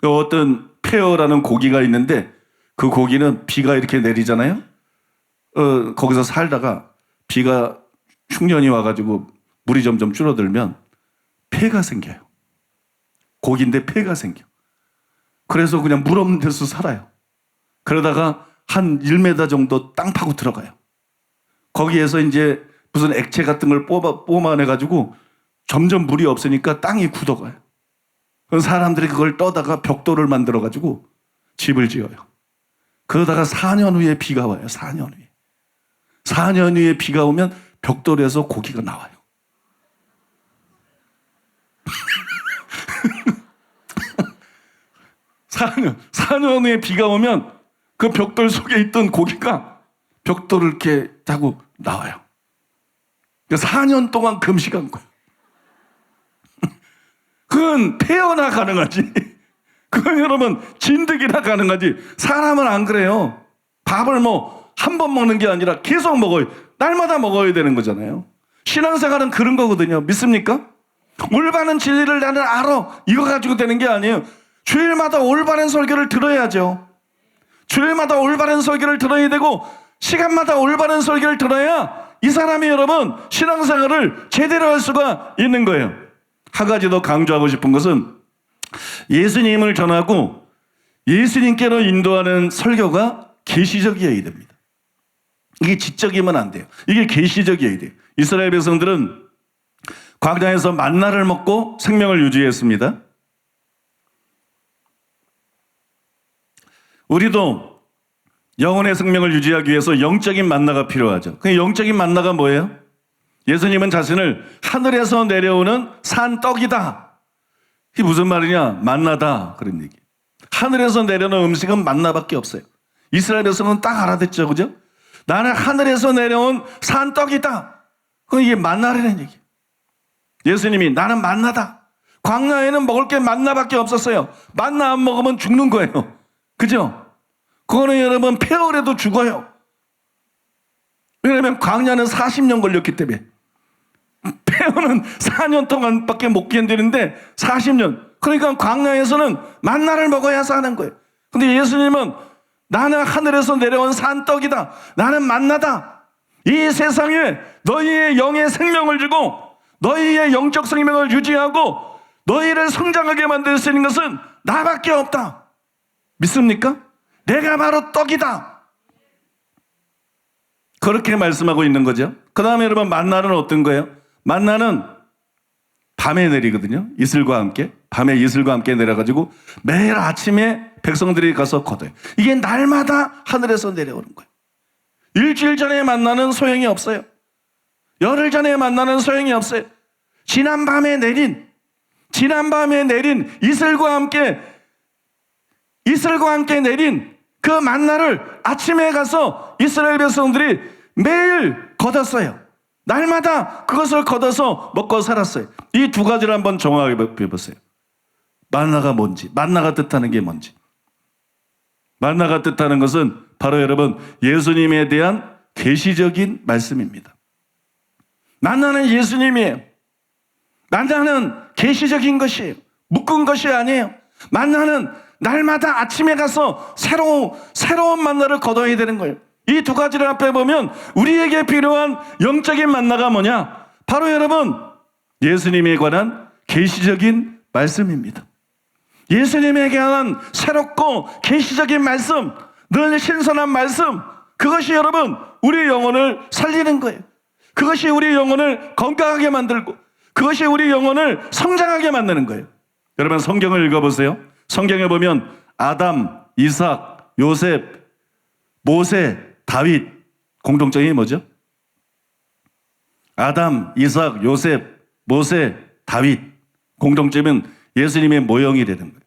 어떤 페어라는 고기가 있는데 그 고기는 비가 이렇게 내리잖아요. 거기서 살다가 비가 흉년이 와가지고 물이 점점 줄어들면 폐가 생겨요. 고기인데 폐가 생겨. 그래서 그냥 물 없는 데서 살아요. 그러다가 한 1m 정도 땅 파고 들어가요. 거기에서 이제 무슨 액체 같은 걸 뿜어내가지고 점점 물이 없으니까 땅이 굳어가요. 그래서 사람들이 그걸 떠다가 벽돌을 만들어가지고 집을 지어요. 그러다가 4년 후에 비가 와요. 4년 후에. 4년 후에 비가 오면 벽돌에서 고기가 나와요. 4년 후에 비가 오면 그 벽돌 속에 있던 고기가 벽돌을 이렇게 타고 나와요. 4년 동안 금식한 거예요. 그건 폐어나 가능하지. 그건 여러분 진드기나 가능하지. 사람은 안 그래요. 밥을 한 번 먹는 게 아니라 계속 먹어요. 날마다 먹어야 되는 거잖아요. 신앙생활은 그런 거거든요. 믿습니까? 올바른 진리를 나는 알아. 이거 가지고 되는 게 아니에요. 주일마다 올바른 설교를 들어야죠. 주일마다 올바른 설교를 들어야 되고 시간마다 올바른 설교를 들어야 이 사람이 여러분 신앙생활을 제대로 할 수가 있는 거예요. 한 가지 더 강조하고 싶은 것은 예수님을 전하고 예수님께로 인도하는 설교가 계시적이어야 됩니다. 이게 지적이면 안 돼요. 이게 계시적이어야 돼요. 이스라엘 백성들은 광야에서 만나를 먹고 생명을 유지했습니다. 우리도 영혼의 생명을 유지하기 위해서 영적인 만나가 필요하죠. 그 영적인 만나가 뭐예요? 예수님은 자신을 하늘에서 내려오는 산떡이다. 이게 무슨 말이냐? 만나다. 그런 얘기. 하늘에서 내려오는 음식은 만나밖에 없어요. 이스라엘에서는 딱 알아듣죠. 그죠? 나는 하늘에서 내려온 산떡이다. 그럼 이게 만나라는 얘기. 예수님이 나는 만나다. 광야에는 먹을 게 만나밖에 없었어요. 만나 안 먹으면 죽는 거예요. 그죠? 그거는 여러분 폐혈에도 죽어요. 왜냐하면 광야는 40년 걸렸기 때문에. 폐혈은 4년 동안밖에 못 견디는데 40년. 그러니까 광야에서는 만나를 먹어야 사는 거예요. 근데 예수님은 나는 하늘에서 내려온 산떡이다. 나는 만나다. 이 세상에 너희의 영의 생명을 주고 너희의 영적 생명을 유지하고 너희를 성장하게 만들 수 있는 것은 나밖에 없다. 믿습니까? 내가 바로 떡이다. 그렇게 말씀하고 있는 거죠. 그 다음에 여러분 만나는 어떤 거예요? 만나는 밤에 내리거든요. 이슬과 함께. 밤에 이슬과 함께 내려가지고 매일 아침에 백성들이 가서 거둬요. 이게 날마다 하늘에서 내려오는 거예요. 일주일 전에 만나는 소용이 없어요. 열흘 전에 만나는 소용이 없어요. 지난밤에 내린 이슬과 함께 내린 그 만나를 아침에 가서 이스라엘 백성들이 매일 거뒀어요. 날마다 그것을 걷어서 먹고 살았어요. 이 두 가지를 한번 정확하게 해보세요. 만나가 뭔지, 만나가 뜻하는 게 뭔지. 만나가 뜻하는 것은 바로 여러분 예수님에 대한 계시적인 말씀입니다. 만나는 예수님이에요. 만나는 계시적인 것이에요. 묶은 것이 아니에요. 만나는 날마다 아침에 가서 새로운 만나를 거둬야 되는 거예요. 이 두 가지를 앞에 보면 우리에게 필요한 영적인 만나가 뭐냐? 바로 여러분 예수님에 관한 계시적인 말씀입니다. 예수님에 관한 새롭고 계시적인 말씀, 늘 신선한 말씀, 그것이 여러분 우리 영혼을 살리는 거예요. 그것이 우리 영혼을 건강하게 만들고 그것이 우리 영혼을 성장하게 만드는 거예요. 여러분 성경을 읽어보세요. 성경에 보면 아담, 이삭, 요셉, 모세, 다윗 공통점이 뭐죠? 아담, 이삭, 요셉, 모세, 다윗 공통점은 예수님의 모형이라는 거예요.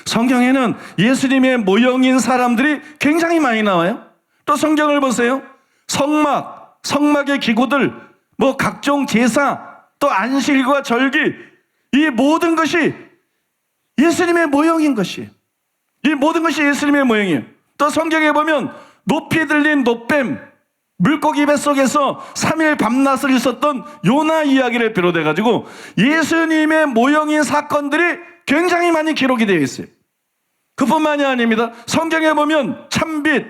성경에는 예수님의 모형인 사람들이 굉장히 많이 나와요. 또 성경을 보세요. 성막의 기구들, 뭐 각종 제사, 또 안식일과 절기, 이 모든 것이 예수님의 모형인 것이에요. 이 모든 것이 예수님의 모형이에요. 또 성경에 보면 높이 들린 놋뱀, 물고기 뱃속에서 3일 밤낮을 있었던 요나 이야기를 비롯해가지고 예수님의 모형인 사건들이 굉장히 많이 기록이 되어 있어요. 그뿐만이 아닙니다. 성경에 보면 참빛,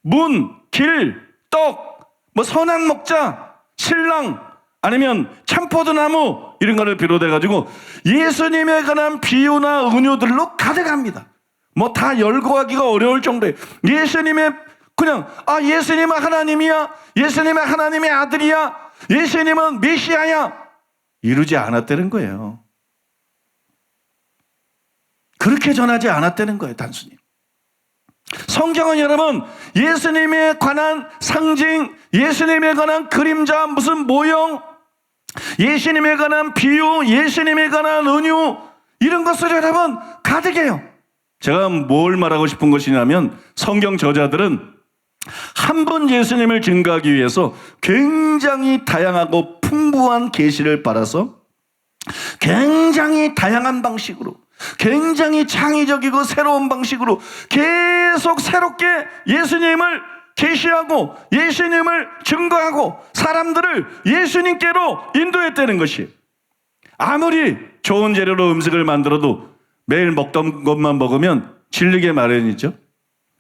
문, 길, 떡, 뭐 선한 목자, 신랑, 아니면 참포도나무 이런 거를 비롯해가지고 예수님에 관한 비유나 은유들로 가득합니다. 뭐 다 열거하기가 어려울 정도예요. 예수님의 그냥 예수님은 하나님이야, 예수님은 하나님의 아들이야, 예수님은 메시아야 이루지 않았다는 거예요. 그렇게 전하지 않았다는 거예요. 단순히 성경은 여러분 예수님에 관한 상징, 예수님에 관한 그림자, 무슨 모형, 예수님에 관한 비유, 예수님에 관한 은유 이런 것을 여러분 가득해요. 제가 뭘 말하고 싶은 것이냐면 성경 저자들은 한 분 예수님을 증거하기 위해서 굉장히 다양하고 풍부한 계시를 받아서 굉장히 다양한 방식으로, 굉장히 창의적이고 새로운 방식으로 계속 새롭게 예수님을 계시하고 예수님을 증거하고 사람들을 예수님께로 인도했다는 것이, 아무리 좋은 재료로 음식을 만들어도 매일 먹던 것만 먹으면 질리게 마련이죠.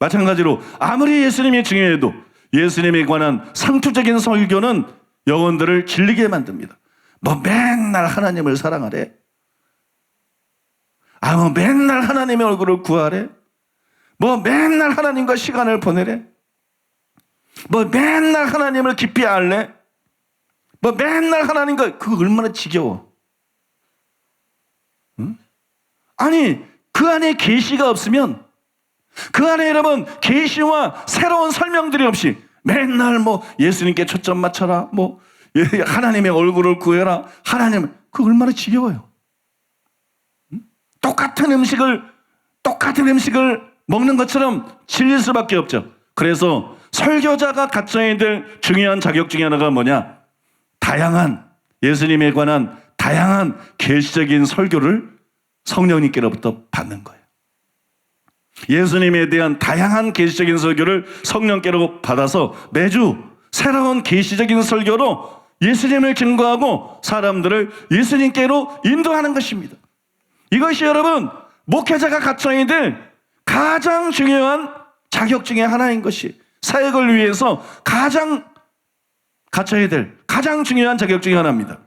마찬가지로 아무리 예수님이 중요해도 예수님에 관한 상투적인 설교는 영혼들을 질리게 만듭니다. 뭐 맨날 하나님을 사랑하래, 뭐 맨날 하나님의 얼굴을 구하래, 뭐 맨날 하나님과 시간을 보내래, 뭐 맨날 하나님을 깊이 알래, 뭐 맨날 하나님과, 그거 얼마나 지겨워. 응? 아니 그 안에 계시가 없으면, 그 안에 여러분 계시와 새로운 설명들이 없이 맨날 뭐 예수님께 초점 맞춰라, 뭐 하나님의 얼굴을 구해라, 하나님, 그거 얼마나 지겨워요. 응? 똑같은 음식을 먹는 것처럼 질릴 수밖에 없죠. 그래서 설교자가 갖춰야 될 중요한 자격 중에 하나가 뭐냐? 다양한 예수님에 관한 다양한 계시적인 설교를 성령님께로부터 받는 거예요. 예수님에 대한 다양한 계시적인 설교를 성령께로 받아서 매주 새로운 계시적인 설교로 예수님을 증거하고 사람들을 예수님께로 인도하는 것입니다. 이것이 여러분 목회자가 갖춰야 될 가장 중요한 자격 중에 하나인 것이, 사역을 위해서 가장 갖춰야 될 가장 중요한 자격 중에 하나입니다.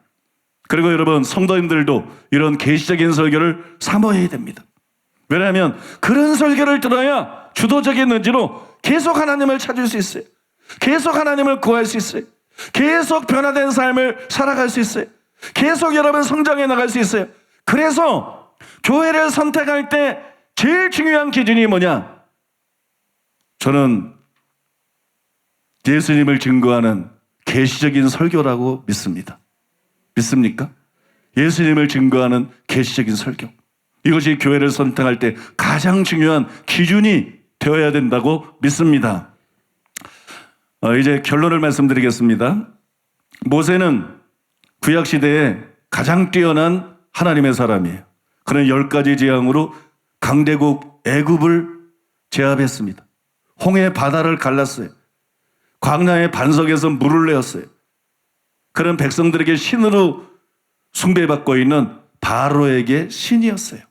그리고 여러분 성도님들도 이런 계시적인 설교를 사모해야 됩니다. 왜냐하면 그런 설교를 들어야 주도적인 의지로 계속 하나님을 찾을 수 있어요. 계속 하나님을 구할 수 있어요. 계속 변화된 삶을 살아갈 수 있어요. 계속 여러분 성장해 나갈 수 있어요. 그래서 교회를 선택할 때 제일 중요한 기준이 뭐냐? 저는 예수님을 증거하는 계시적인 설교라고 믿습니다. 믿습니까? 예수님을 증거하는 계시적인 설교. 이것이 교회를 선택할 때 가장 중요한 기준이 되어야 된다고 믿습니다. 이제 결론을 말씀드리겠습니다. 모세는 구약시대에 가장 뛰어난 하나님의 사람이에요. 그는 10가지 재앙으로 강대국 애굽을 제압했습니다. 홍해 바다를 갈랐어요. 광야의 반석에서 물을 내었어요. 그런 백성들에게 신으로 숭배받고 있는 바로에게 신이었어요.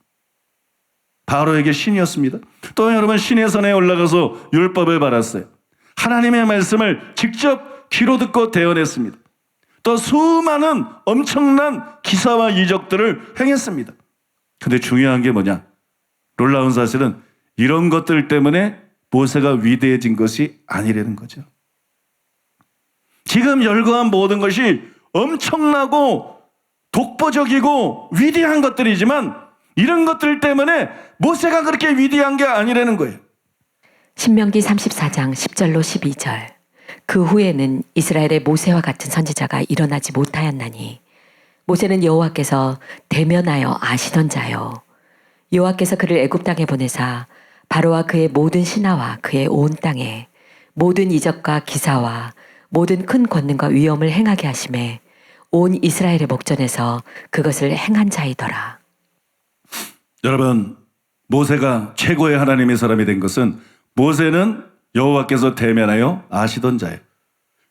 바로에게 신이었습니다. 또 여러분 신의 산에 올라가서 율법을 받았어요. 하나님의 말씀을 직접 귀로 듣고 대언했습니다. 또 수많은 엄청난 기사와 이적들을 행했습니다. 근데 중요한 게 뭐냐? 놀라운 사실은 이런 것들 때문에 모세가 위대해진 것이 아니라는 거죠. 지금 열거한 모든 것이 엄청나고 독보적이고 위대한 것들이지만 이런 것들 때문에 모세가 그렇게 위대한 게 아니라는 거예요. 신명기 34장 10절로 12절. 그 후에는 이스라엘의 모세와 같은 선지자가 일어나지 못하였나니 모세는 여호와께서 대면하여 아시던 자요. 여호와께서 그를 애굽 땅에 보내사 바로와 그의 모든 신하와 그의 온 땅에 모든 이적과 기사와 모든 큰 권능과 위엄을 행하게 하심에 온 이스라엘의 목전에서 그것을 행한 자이더라. 여러분, 모세가 최고의 하나님의 사람이 된 것은 모세는 여호와께서 대면하여 아시던 자예요.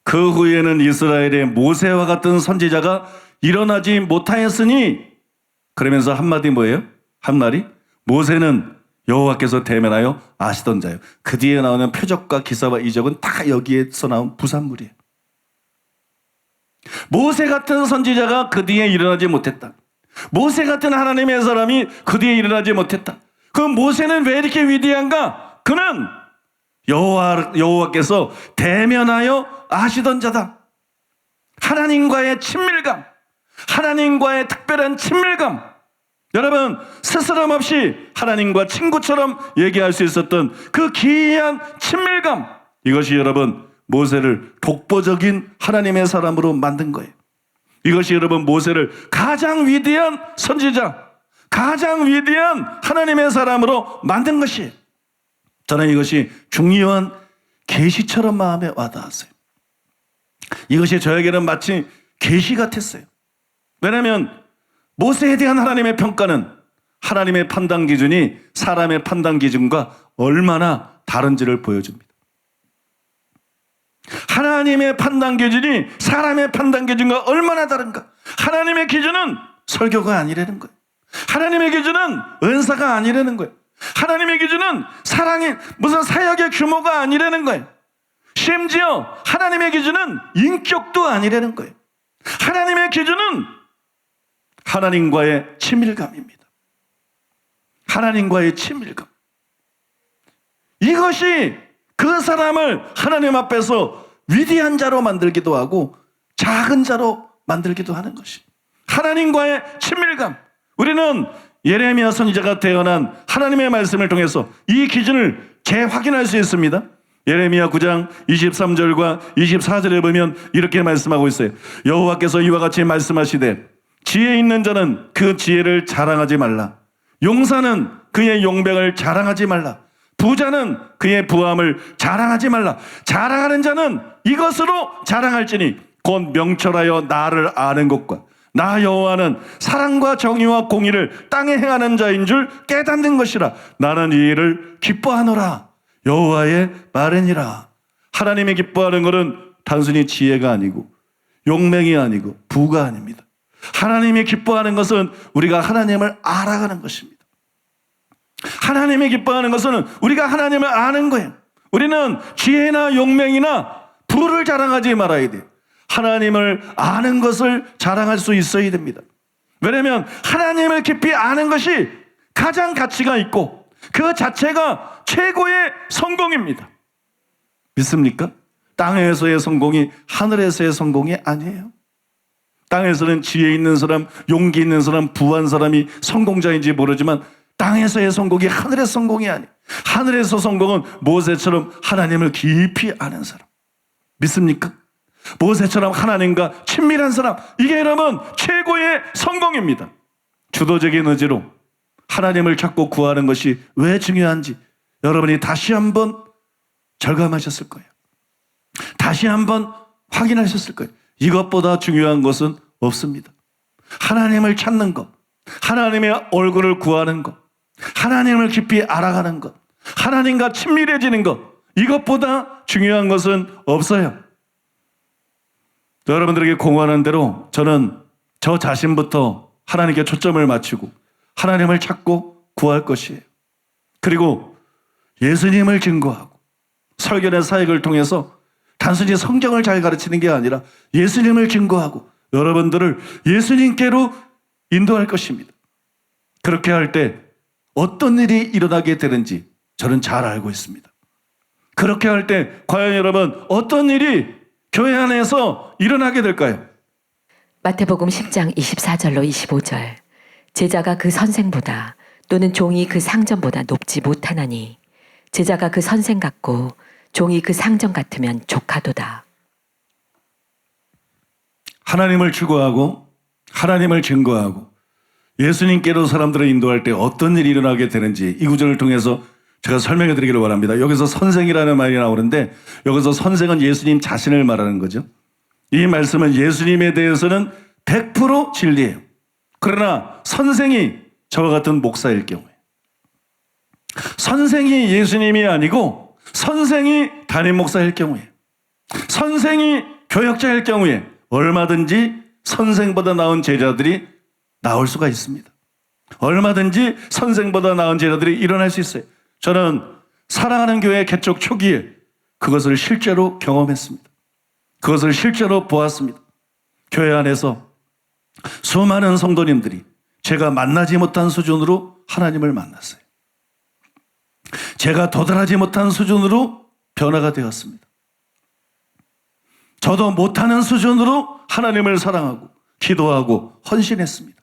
그 후에는 이스라엘의 모세와 같은 선지자가 일어나지 못하였으니 그러면서 한마디 뭐예요? 한마디? 모세는 여호와께서 대면하여 아시던 자예요. 그 뒤에 나오는 표적과 기사와 이적은 다 여기에서 나온 부산물이에요. 모세 같은 선지자가 그 뒤에 일어나지 못했다. 모세 같은 하나님의 사람이 그 뒤에 일어나지 못했다. 그 모세는 왜 이렇게 위대한가? 그는 여호와께서 대면하여 아시던 자다. 하나님과의 친밀감, 하나님과의 특별한 친밀감. 여러분, 스스럼 없이 하나님과 친구처럼 얘기할 수 있었던 그 기이한 친밀감, 이것이 여러분 모세를 독보적인 하나님의 사람으로 만든 거예요. 이것이 여러분 모세를 가장 위대한 선지자, 가장 위대한 하나님의 사람으로 만든 것이에요. 저는 이것이 중요한 계시처럼 마음에 와닿았어요. 이것이 저에게는 마치 계시 같았어요. 왜냐하면 모세에 대한 하나님의 평가는 하나님의 판단 기준이 사람의 판단 기준과 얼마나 다른지를 보여줍니다. 하나님의 판단 기준이 사람의 판단 기준과 얼마나 다른가? 하나님의 기준은 설교가 아니라는 거예요. 하나님의 기준은 은사가 아니라는 거예요. 하나님의 기준은 사랑의 무슨 사역의 규모가 아니라는 거예요. 심지어 하나님의 기준은 인격도 아니라는 거예요. 하나님의 기준은 하나님과의 친밀감입니다. 하나님과의 친밀감. 이것이 그 사람을 하나님 앞에서 위대한 자로 만들기도 하고 작은 자로 만들기도 하는 것이 하나님과의 친밀감. 우리는 예레미야 선지자가 태어난 하나님의 말씀을 통해서 이 기준을 재확인할 수 있습니다. 예레미야 9장 23절과 24절에 보면 이렇게 말씀하고 있어요. 여호와께서 이와 같이 말씀하시되 지혜 있는 자는 그 지혜를 자랑하지 말라. 용사는 그의 용병을 자랑하지 말라. 부자는 그의 부함을 자랑하지 말라. 자랑하는 자는 이것으로 자랑할지니 곧 명철하여 나를 아는 것과 나 여호와는 사랑과 정의와 공의를 땅에 행하는 자인 줄 깨닫는 것이라. 나는 이 일을 기뻐하노라. 여호와의 말이니라. 하나님이 기뻐하는 것은 단순히 지혜가 아니고 용맹이 아니고 부가 아닙니다. 하나님이 기뻐하는 것은 우리가 하나님을 알아가는 것입니다. 하나님이 기뻐하는 것은 우리가 하나님을 아는 거예요. 우리는 지혜나 용맹이나 부를 자랑하지 말아야 돼요. 하나님을 아는 것을 자랑할 수 있어야 됩니다. 왜냐하면 하나님을 깊이 아는 것이 가장 가치가 있고 그 자체가 최고의 성공입니다. 믿습니까? 땅에서의 성공이 하늘에서의 성공이 아니에요. 땅에서는 지혜 있는 사람, 용기 있는 사람, 부한 사람이 성공자인지 모르지만 땅에서의 성공이 하늘의 성공이 아니. 하늘에서 성공은 모세처럼 하나님을 깊이 아는 사람. 믿습니까? 모세처럼 하나님과 친밀한 사람. 이게 여러분 최고의 성공입니다. 주도적인 의지로 하나님을 찾고 구하는 것이 왜 중요한지 여러분이 다시 한번 절감하셨을 거예요. 다시 한번 확인하셨을 거예요. 이것보다 중요한 것은 없습니다. 하나님을 찾는 것, 하나님의 얼굴을 구하는 것, 하나님을 깊이 알아가는 것, 하나님과 친밀해지는 것, 이것보다 중요한 것은 없어요. 여러분들에게 공언하는 대로 저는 저 자신부터 하나님께 초점을 맞추고 하나님을 찾고 구할 것이에요. 그리고 예수님을 증거하고 설교의 사역을 통해서 단순히 성경을 잘 가르치는 게 아니라 예수님을 증거하고 여러분들을 예수님께로 인도할 것입니다. 그렇게 할 때 어떤 일이 일어나게 되는지 저는 잘 알고 있습니다. 그렇게 할 때 과연 여러분 어떤 일이 교회 안에서 일어나게 될까요? 마태복음 10장 24절로 25절. 제자가 그 선생보다 또는 종이 그 상전보다 높지 못하나니 제자가 그 선생 같고 종이 그 상전 같으면 족하도다. 하나님을 추구하고 하나님을 증거하고 예수님께로 사람들을 인도할 때 어떤 일이 일어나게 되는지 이 구절을 통해서 제가 설명해 드리기를 원합니다. 여기서 선생이라는 말이 나오는데 여기서 선생은 예수님 자신을 말하는 거죠. 이 말씀은 예수님에 대해서는 100% 진리예요. 그러나 선생이 저와 같은 목사일 경우에, 선생이 예수님이 아니고 선생이 담임 목사일 경우에, 선생이 교역자일 경우에 얼마든지 선생보다 나은 제자들이 나올 수가 있습니다. 얼마든지 선생보다 나은 제자들이 일어날 수 있어요. 저는 사랑하는 교회 개척 초기에 그것을 실제로 경험했습니다. 그것을 실제로 보았습니다. 교회 안에서 수많은 성도님들이 제가 만나지 못한 수준으로 하나님을 만났어요. 제가 도달하지 못한 수준으로 변화가 되었습니다. 저도 못하는 수준으로 하나님을 사랑하고 기도하고 헌신했습니다.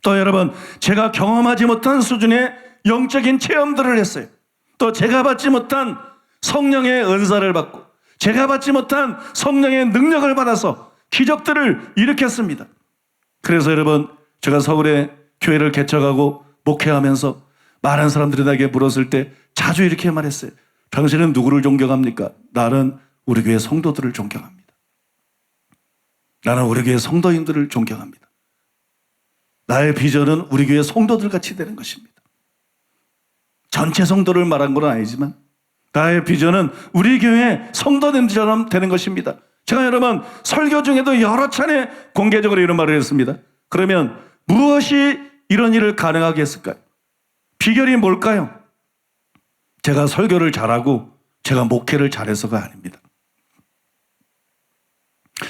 또 여러분, 제가 경험하지 못한 수준의 영적인 체험들을 했어요. 또 제가 받지 못한 성령의 은사를 받고 제가 받지 못한 성령의 능력을 받아서 기적들을 일으켰습니다. 그래서 여러분, 제가 서울에 교회를 개척하고 목회하면서 많은 사람들이 나에게 물었을 때 자주 이렇게 말했어요. 당신은 누구를 존경합니까? 나는 우리 교회 성도들을 존경합니다. 나는 우리 교회 성도인들을 존경합니다. 나의 비전은 우리 교회 성도들 같이 되는 것입니다. 전체 성도를 말한 건 아니지만 나의 비전은 우리 교회 성도님들처럼 되는 것입니다. 제가 여러분 설교 중에도 여러 차례 공개적으로 이런 말을 했습니다. 그러면 무엇이 이런 일을 가능하게 했을까요? 비결이 뭘까요? 제가 설교를 잘하고 제가 목회를 잘해서가 아닙니다.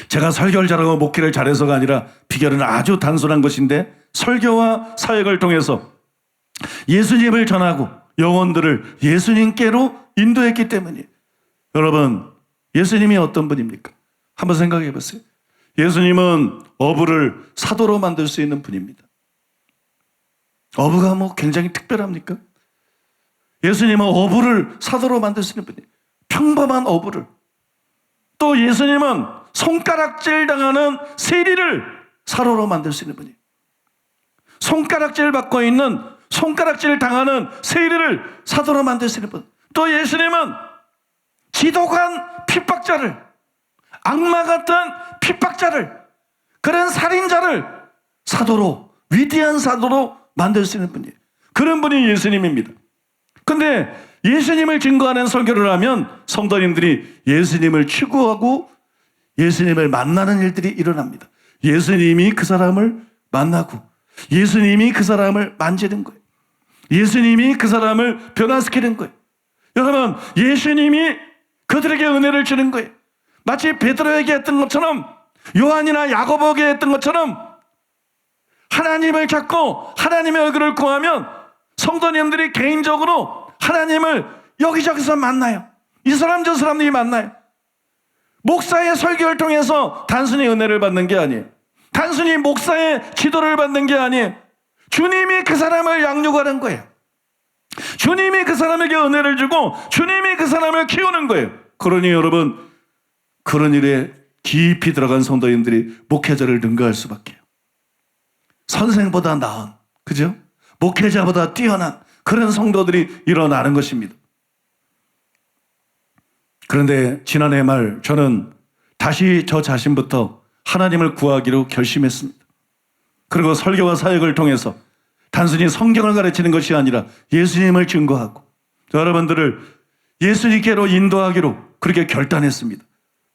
제가 설교를 잘하고 목회를 잘해서가 아니라 비결은 아주 단순한 것인데 설교와 사역을 통해서 예수님을 전하고 영혼들을 예수님께로 인도했기 때문이에요. 여러분, 예수님이 어떤 분입니까? 한번 생각해 보세요. 예수님은 어부를 사도로 만들 수 있는 분입니다. 어부가 뭐 굉장히 특별합니까? 예수님은 어부를 사도로 만들 수 있는 분이에요. 평범한 어부를. 또 예수님은 손가락질 당하는 세리를 사도로 만들 수 있는 분이에요. 손가락질 받고 있는 손가락질 당하는 세리를 사도로 만들 수 있는 분. 또 예수님은 지독한 핍박자를, 악마 같은 핍박자를, 그런 살인자를 사도로, 위대한 사도로 만들 수 있는 분이에요. 그런 분이 예수님입니다. 근데 예수님을 증거하는 설교를 하면 성도님들이 예수님을 추구하고 예수님을 만나는 일들이 일어납니다. 예수님이 그 사람을 만나고 예수님이 그 사람을 만지는 거예요. 예수님이 그 사람을 변화시키는 거예요. 여러분, 예수님이 그들에게 은혜를 주는 거예요. 마치 베드로에게 했던 것처럼, 요한이나 야고보에게 했던 것처럼 하나님을 찾고 하나님의 얼굴을 구하면 성도님들이 개인적으로 하나님을 여기저기서 만나요. 이 사람 저 사람들이 만나요. 목사의 설교를 통해서 단순히 은혜를 받는 게 아니에요. 단순히 목사의 지도를 받는 게 아니에요. 주님이 그 사람을 양육하는 거예요. 주님이 그 사람에게 은혜를 주고 주님이 그 사람을 키우는 거예요. 그러니 여러분, 그런 일에 깊이 들어간 성도님들이 목회자를 능가할 수밖에. 선생보다 나은, 그죠? 목회자보다 뛰어난 그런 성도들이 일어나는 것입니다. 그런데 지난해 말 저는 다시 저 자신부터 하나님을 구하기로 결심했습니다. 그리고 설교와 사역을 통해서 단순히 성경을 가르치는 것이 아니라 예수님을 증거하고 여러분들을 예수님께로 인도하기로 그렇게 결단했습니다.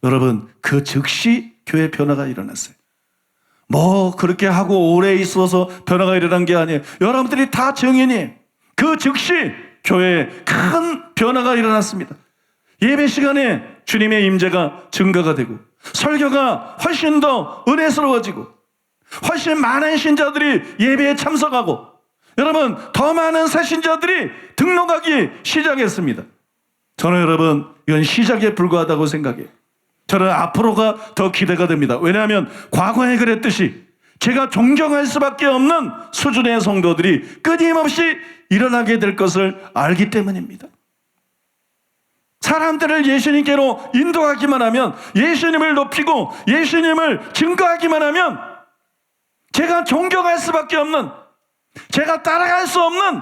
여러분, 그 즉시 교회 변화가 일어났어요. 뭐 그렇게 하고 오래 있어서 변화가 일어난 게 아니에요. 여러분들이 다 증인이에요. 그 즉시 교회에 큰 변화가 일어났습니다. 예배 시간에 주님의 임재가 증가가 되고 설교가 훨씬 더 은혜스러워지고 훨씬 많은 신자들이 예배에 참석하고 여러분, 더 많은 새 신자들이 등록하기 시작했습니다. 저는 여러분, 이건 시작에 불과하다고 생각해요. 저는 앞으로가 더 기대가 됩니다. 왜냐하면 과거에 그랬듯이 제가 존경할 수밖에 없는 수준의 성도들이 끊임없이 일어나게 될 것을 알기 때문입니다. 사람들을 예수님께로 인도하기만 하면, 예수님을 높이고 예수님을 증거하기만 하면 제가 존경할 수밖에 없는, 제가 따라갈 수 없는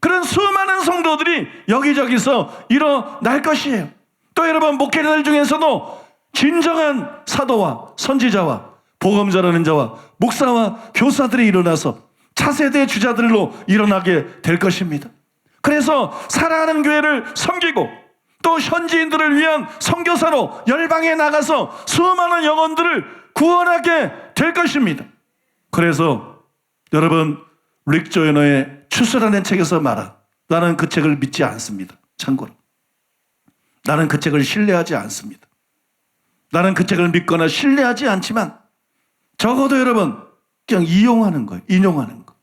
그런 수많은 성도들이 여기저기서 일어날 것이에요. 또 여러분, 목회자들 중에서도 진정한 사도와 선지자와 복음자라는 자와 목사와 교사들이 일어나서 차세대 주자들로 일어나게 될 것입니다. 그래서 사랑하는 교회를 섬기고 또 현지인들을 위한 선교사로 열방에 나가서 수많은 영혼들을 구원하게 될 것입니다. 그래서 여러분, 릭 조이너의 추수라는 책에서 말한, 나는 그 책을 믿지 않습니다. 참고로 나는 그 책을 신뢰하지 않습니다. 나는 그 책을 믿거나 신뢰하지 않지만 적어도 여러분 그냥 이용하는 거예요. 인용하는 거.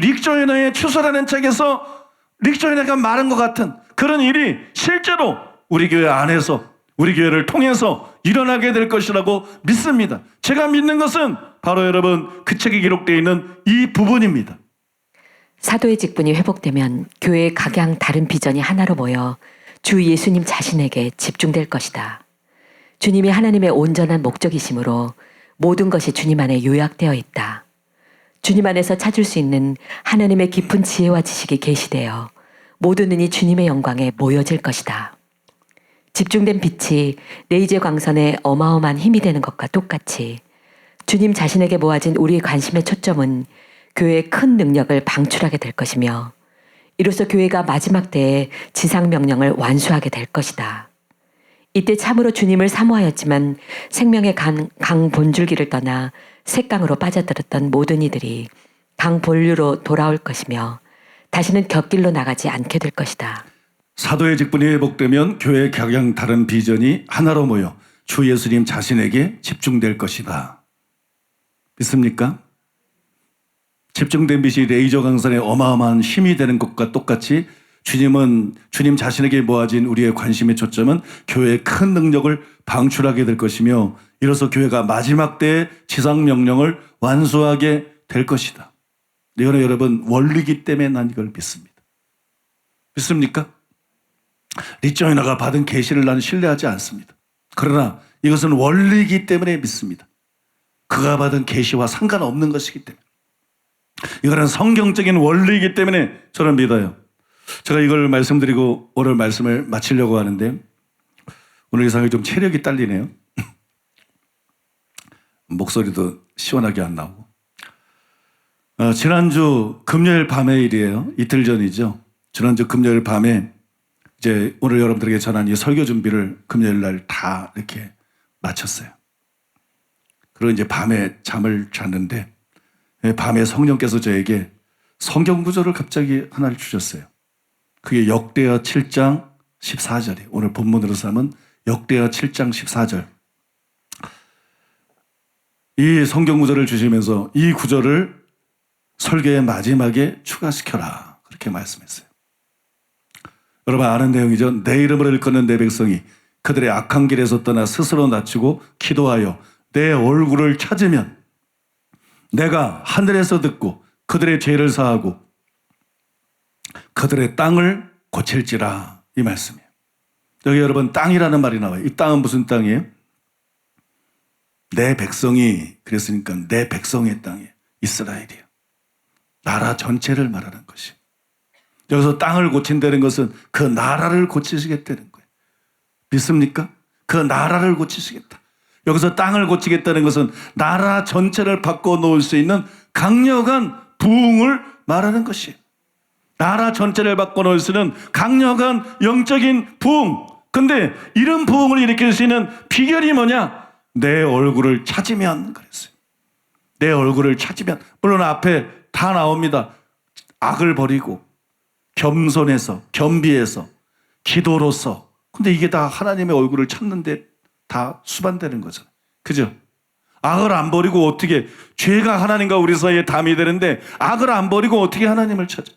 릭 조이너의 추수라는 책에서 릭 조이너가 말한 것 같은 그런 일이 실제로 우리 교회 안에서, 우리 교회를 통해서 일어나게 될 것이라고 믿습니다. 제가 믿는 것은 바로 여러분 그 책에 기록되어 있는 이 부분입니다. 사도의 직분이 회복되면 교회의 각양 다른 비전이 하나로 모여 주 예수님 자신에게 집중될 것이다. 주님이 하나님의 온전한 목적이심으로 모든 것이 주님 안에 요약되어 있다. 주님 안에서 찾을 수 있는 하나님의 깊은 지혜와 지식이 계시되어 모든 눈이 주님의 영광에 모여질 것이다. 집중된 빛이 레이저 광선에 어마어마한 힘이 되는 것과 똑같이 주님 자신에게 모아진 우리의 관심의 초점은 교회의 큰 능력을 방출하게 될 것이며 이로써 교회가 마지막 때에 지상명령을 완수하게 될 것이다. 이때 참으로 주님을 사모하였지만 생명의 강 본줄기를 떠나 샛강으로 빠져들었던 모든 이들이 강 본류로 돌아올 것이며 다시는 곁길로 나가지 않게 될 것이다. 사도의 직분이 회복되면 교회의 각양 다른 비전이 하나로 모여 주 예수님 자신에게 집중될 것이다. 믿습니까? 집중된 빛이 레이저 광선에 어마어마한 힘이 되는 것과 똑같이 주님 자신에게 모아진 우리의 관심의 초점은 교회의 큰 능력을 방출하게 될 것이며 이로써 교회가 마지막 때의 지상 명령을 완수하게 될 것이다. 이거는 여러분 원리이기 때문에 난 이걸 믿습니다. 믿습니까? 릭 조이너가 받은 계시를 나는 신뢰하지 않습니다. 그러나 이것은 원리이기 때문에 믿습니다. 그가 받은 계시와 상관없는 것이기 때문에, 이거는 성경적인 원리이기 때문에 저는 믿어요. 제가 이걸 말씀드리고 오늘 말씀을 마치려고 하는데 오늘 이상하게 좀 체력이 딸리네요. 목소리도 시원하게 안 나오고. 지난주 금요일 밤의 일이에요. 이틀 전이죠. 지난주 금요일 밤에 이제 오늘 여러분들에게 전한 이 설교 준비를 금요일 날 다 이렇게 마쳤어요. 그리고 이제 밤에 잠을 잤는데 밤에 성령께서 저에게 성경 구절을 갑자기 하나를 주셨어요. 그게 역대하 7장 14절이에요. 오늘 본문으로 삼은 역대하 7장 14절. 이 성경 구절을 주시면서 이 구절을 설교의 마지막에 추가시켜라, 그렇게 말씀했어요. 여러분 아는 내용이죠. 내 이름으로 일컫는 내 백성이 그들의 악한 길에서 떠나 스스로 낮추고 기도하여 내 얼굴을 찾으면 내가 하늘에서 듣고 그들의 죄를 사하고 그들의 땅을 고칠지라. 이 말씀이에요. 여기 여러분 땅이라는 말이 나와요. 이 땅은 무슨 땅이에요? 내 백성이, 그랬으니까 내 백성의 땅이에요. 이스라엘이에요. 나라 전체를 말하는 것이. 여기서 땅을 고친다는 것은 그 나라를 고치시겠다는 거예요. 믿습니까? 그 나라를 고치시겠다. 여기서 땅을 고치겠다는 것은 나라 전체를 바꿔놓을 수 있는 강력한 부흥을 말하는 것이에요. 나라 전체를 바꿔놓을 수 있는 강력한 영적인 부흥. 근데 이런 부흥을 일으킬 수 있는 비결이 뭐냐? 내 얼굴을 찾으면 그랬어요. 내 얼굴을 찾으면. 물론 앞에 다 나옵니다. 악을 버리고 겸손해서, 겸비해서, 기도로서. 근데 이게 다 하나님의 얼굴을 찾는데 다 수반되는 거잖아요. 그죠? 악을 안 버리고 어떻게, 죄가 하나님과 우리 사이에 담이 되는데 악을 안 버리고 어떻게 하나님을 찾아?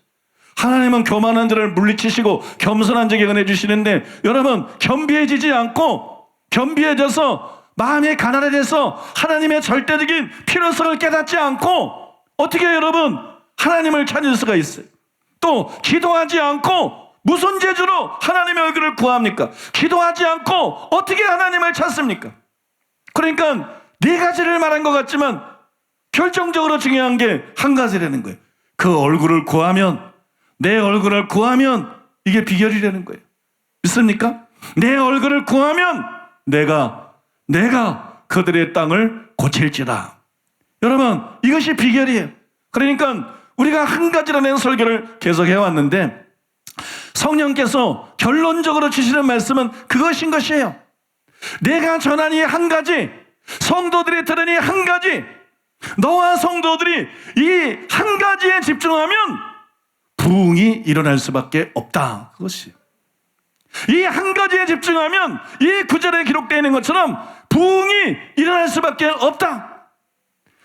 하나님은 교만한 자를 물리치시고 겸손한 자에게 은혜 주시는데, 여러분 겸비해지지 않고, 겸비해져서 마음이 가난해져서 하나님의 절대적인 필요성을 깨닫지 않고 어떻게 여러분 하나님을 찾을 수가 있어요? 또 기도하지 않고 무슨 재주로 하나님의 얼굴을 구합니까? 기도하지 않고 어떻게 하나님을 찾습니까? 그러니까 네 가지를 말한 것 같지만 결정적으로 중요한 게 한 가지라는 거예요. 그 얼굴을 구하면, 내 얼굴을 구하면 이게 비결이라는 거예요. 믿습니까? 내 얼굴을 구하면 내가 그들의 땅을 고칠지라. 여러분 이것이 비결이에요. 그러니까 우리가 한 가지라는 설교를 계속 해왔는데 성령께서 결론적으로 주시는 말씀은 그것인 것이에요. 내가 전하니 한 가지, 성도들이 들으니 한 가지, 너와 성도들이 이 한 가지에 집중하면 부흥이 일어날 수밖에 없다. 그것이 이 한 가지에 집중하면 이 구절에 기록되어 있는 것처럼 부흥이 일어날 수밖에 없다.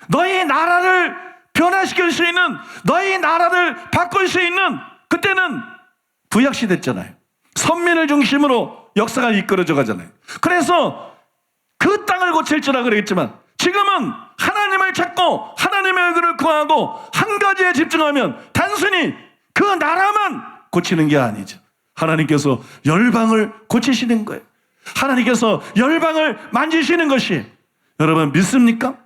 너희 나라를 변화시킬 수 있는, 너희 나라를 바꿀 수 있는, 그때는 구약시대였잖아요. 선민을 중심으로 역사가 이끌어져 가잖아요. 그래서 그 땅을 고칠지라 그랬지만 지금은 하나님을 찾고 하나님의 얼굴을 구하고 한 가지에 집중하면 단순히 그 나라만 고치는 게 아니죠. 하나님께서 열방을 고치시는 거예요. 하나님께서 열방을 만지시는 것이, 여러분 믿습니까?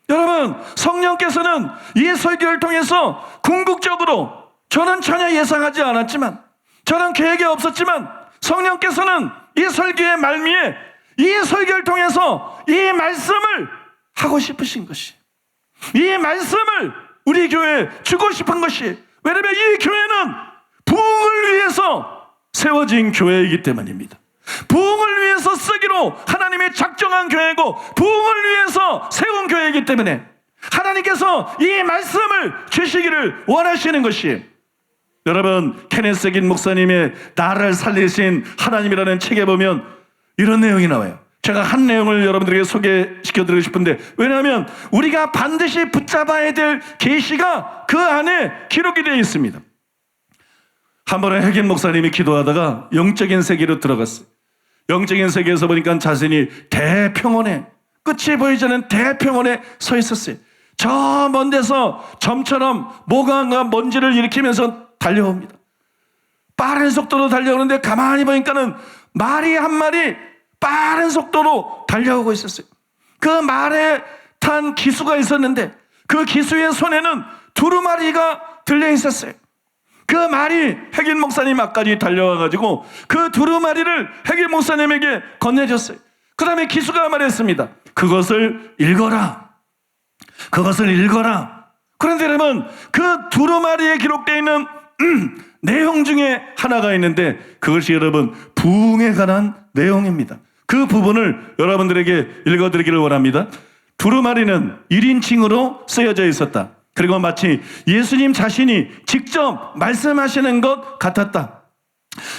여러분 성령께서는 이 설교를 통해서 궁극적으로, 저는 전혀 예상하지 않았지만, 저는 계획이 없었지만 성령께서는 이 설교의 말미에 이 설교를 통해서 이 말씀을 하고 싶으신 것이, 이 말씀을 우리 교회에 주고 싶은 것이, 왜냐하면 이 교회는 부흥을 위해서 세워진 교회이기 때문입니다. 부흥을 위해서 쓰기로 하나님이 작정한 교회고 부흥을 위해서 세운 교회이기 때문에 하나님께서 이 말씀을 주시기를 원하시는 것이, 여러분 케네스 긴 목사님의 나를 살리신 하나님이라는 책에 보면 이런 내용이 나와요. 제가 한 내용을 여러분들에게 소개시켜드리고 싶은데, 왜냐하면 우리가 반드시 붙잡아야 될 계시가 그 안에 기록이 되어 있습니다. 한 번에 흑인 목사님이 기도하다가 영적인 세계로 들어갔어요. 영적인 세계에서 보니까 자신이 대평원에, 끝이 보이지 않는 대평원에 서 있었어요. 저 먼 데서 점처럼 뭐가 먼지를 일으키면서 달려옵니다. 빠른 속도로 달려오는데 가만히 보니까는 말이 한 마리 빠른 속도로 달려오고 있었어요. 그 말에 탄 기수가 있었는데 그 기수의 손에는 두루마리가 들려 있었어요. 그 말이 흑인 목사님 앞까지 달려와가지고 그 두루마리를 흑인 목사님에게 건네줬어요. 그 다음에 기수가 말했습니다. 그것을 읽어라. 그것을 읽어라. 그런데 여러분 그 두루마리에 기록되어 있는 내용 중에 하나가 있는데 그것이 여러분 부흥에 관한 내용입니다. 그 부분을 여러분들에게 읽어드리기를 원합니다. 두루마리는 1인칭으로 쓰여져 있었다. 그리고 마치 예수님 자신이 직접 말씀하시는 것 같았다.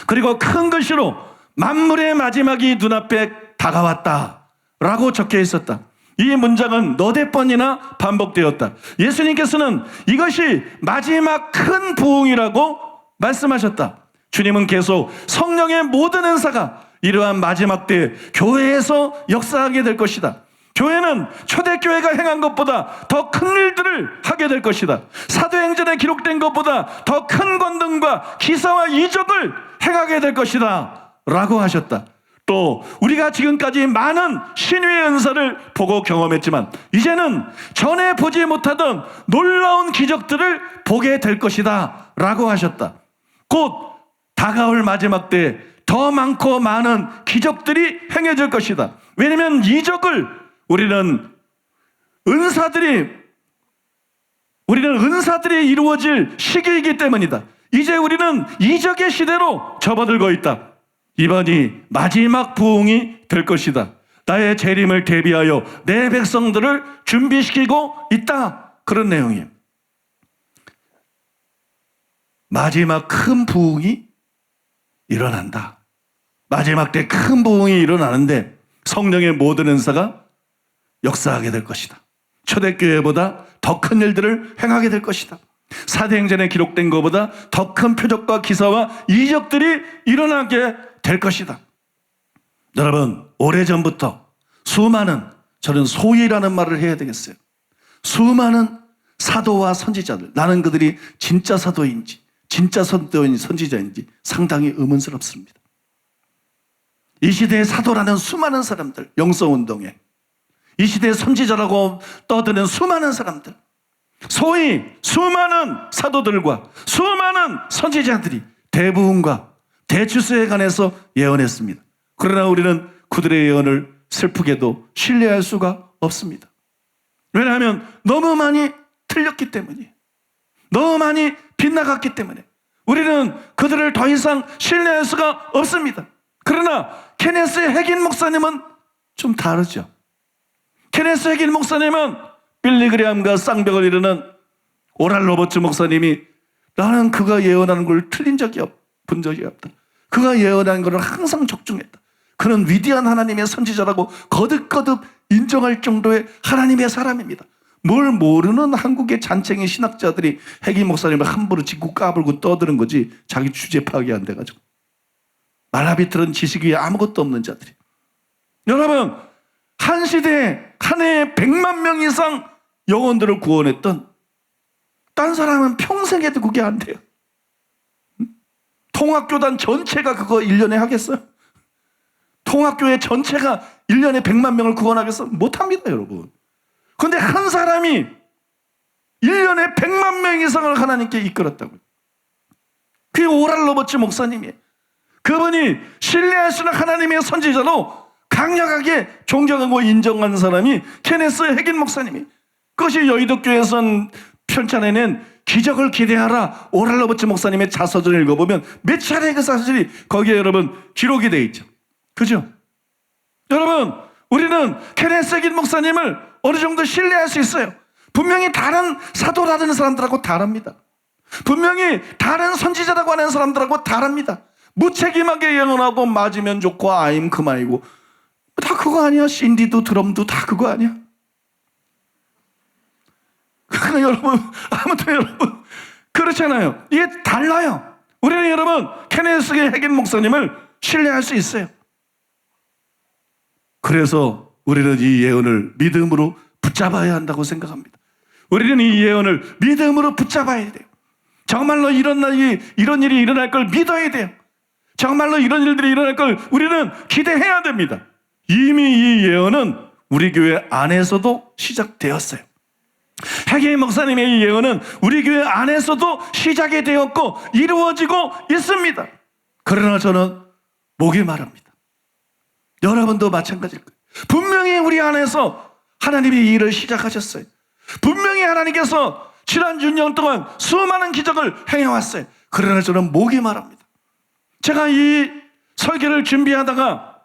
그리고 큰 글씨로 만물의 마지막이 눈앞에 다가왔다 라고 적혀 있었다. 이 문장은 너댓 번이나 반복되었다. 예수님께서는 이것이 마지막 큰 부흥이라고 말씀하셨다. 주님은 계속 성령의 모든 은사가 이러한 마지막 때 교회에서 역사하게 될 것이다. 교회는 초대교회가 행한 것보다 더 큰 일들을 하게 될 것이다. 사도행전에 기록된 것보다 더 큰 권능과 기사와 이적을 행하게 될 것이다 라고 하셨다. 또 우리가 지금까지 많은 신유의 은사를 보고 경험했지만 이제는 전에 보지 못하던 놀라운 기적들을 보게 될 것이다 라고 하셨다. 곧 다가올 마지막 때 더 많고 많은 기적들이 행해질 것이다. 왜냐하면 이적을 우리는 은사들이 이루어질 시기이기 때문이다. 이제 우리는 이적의 시대로 접어들고 있다. 이번이 마지막 부흥이 될 것이다. 나의 재림을 대비하여 내 백성들을 준비시키고 있다. 그런 내용이에요. 마지막 큰 부흥이 일어난다. 마지막 때 큰 부흥이 일어나는데 성령의 모든 은사가 역사하게 될 것이다. 초대교회보다 더 큰 일들을 행하게 될 것이다. 사도행전에 기록된 것보다 더 큰 표적과 기사와 이적들이 일어나게 될 것이다. 여러분, 오래전부터 수많은, 저는 소위라는 말을 해야 되겠어요. 수많은 사도와 선지자들, 나는 그들이 진짜 사도인지 진짜 선지자인지 상당히 의문스럽습니다. 이 시대의 사도라는 수많은 사람들, 영성운동에 이 시대의 선지자라고 떠드는 수많은 사람들, 소위 수많은 사도들과 수많은 선지자들이 대부흥과 대추수에 관해서 예언했습니다. 그러나 우리는 그들의 예언을 슬프게도 신뢰할 수가 없습니다. 왜냐하면 너무 많이 틀렸기 때문이에요. 너무 많이 빗나갔기 때문에 우리는 그들을 더 이상 신뢰할 수가 없습니다. 그러나 케네스 해긴 목사님은 좀 다르죠. 케네스 해긴 목사님은 빌리그레함과 쌍벽을 이루는 오랄 로버츠 목사님이 나는 그가 예언하는 걸 틀린 적이 본 적이 없다. 그가 예언하는 것을 항상 적중했다. 그는 위대한 하나님의 선지자라고 거듭거듭 인정할 정도의 하나님의 사람입니다. 뭘 모르는 한국의 잔챙이 신학자들이 해긴 목사님을 함부로 짓고 까불고 떠드는 거지 자기 주제 파악이 안 돼가지고 말라비틀은 지식 위에 아무것도 없는 자들이. 여러분, 한 시대에 한 해에 100만 명 이상 영혼들을 구원했던 딴 사람은 평생에도 그게 안 돼요. 통합교단 전체가 그거 1년에 하겠어요? 통합교회 전체가 1년에 100만 명을 구원하겠어? 못합니다, 여러분. 그런데 한 사람이 1년에 100만 명 이상을 하나님께 이끌었다고요. 그게 오랄 로버츠 목사님이에요. 그분이 신뢰할 수 있는 하나님의 선지자로 강력하게 존경하고 인정한 사람이 케네스 해긴 목사님이. 그것이 여의도교회에서 편찬해낸 기적을 기대하라 오랄 로버츠 목사님의 자서전을 읽어보면 몇 차례 그 사실이 거기에 여러분 기록이 되어 있죠. 그죠? 여러분, 우리는 케네스 해긴 목사님을 어느 정도 신뢰할 수 있어요. 분명히 다른 사도라는 사람들하고 다릅니다. 분명히 다른 선지자라고 하는 사람들하고 다릅니다. 무책임하게 예언하고 맞으면 좋고 아임 그만이고 다 그거 아니야. 신디도 드럼도 다 그거 아니야. 그러니까 여러분, 아무튼 여러분 그렇잖아요. 이게 달라요. 우리는 여러분 케네스 해긴 목사님을 신뢰할 수 있어요. 그래서 우리는 이 예언을 믿음으로 붙잡아야 한다고 생각합니다. 우리는 이 예언을 믿음으로 붙잡아야 돼요. 정말로 이런 일이 일어날 걸 믿어야 돼요. 정말로 이런 일들이 일어날 걸 우리는 기대해야 됩니다. 이미 이 예언은 우리 교회 안에서도 시작되었어요. 해긴 목사님의 이 예언은 우리 교회 안에서도 시작이 되었고 이루어지고 있습니다. 그러나 저는 목이 마릅니다. 여러분도 마찬가지일 거예요. 분명히 우리 안에서 하나님이 이 일을 시작하셨어요. 분명히 하나님께서 지난 6년 동안 수많은 기적을 행해왔어요. 그러나 저는 목이 마릅니다. 제가 이 설교를 준비하다가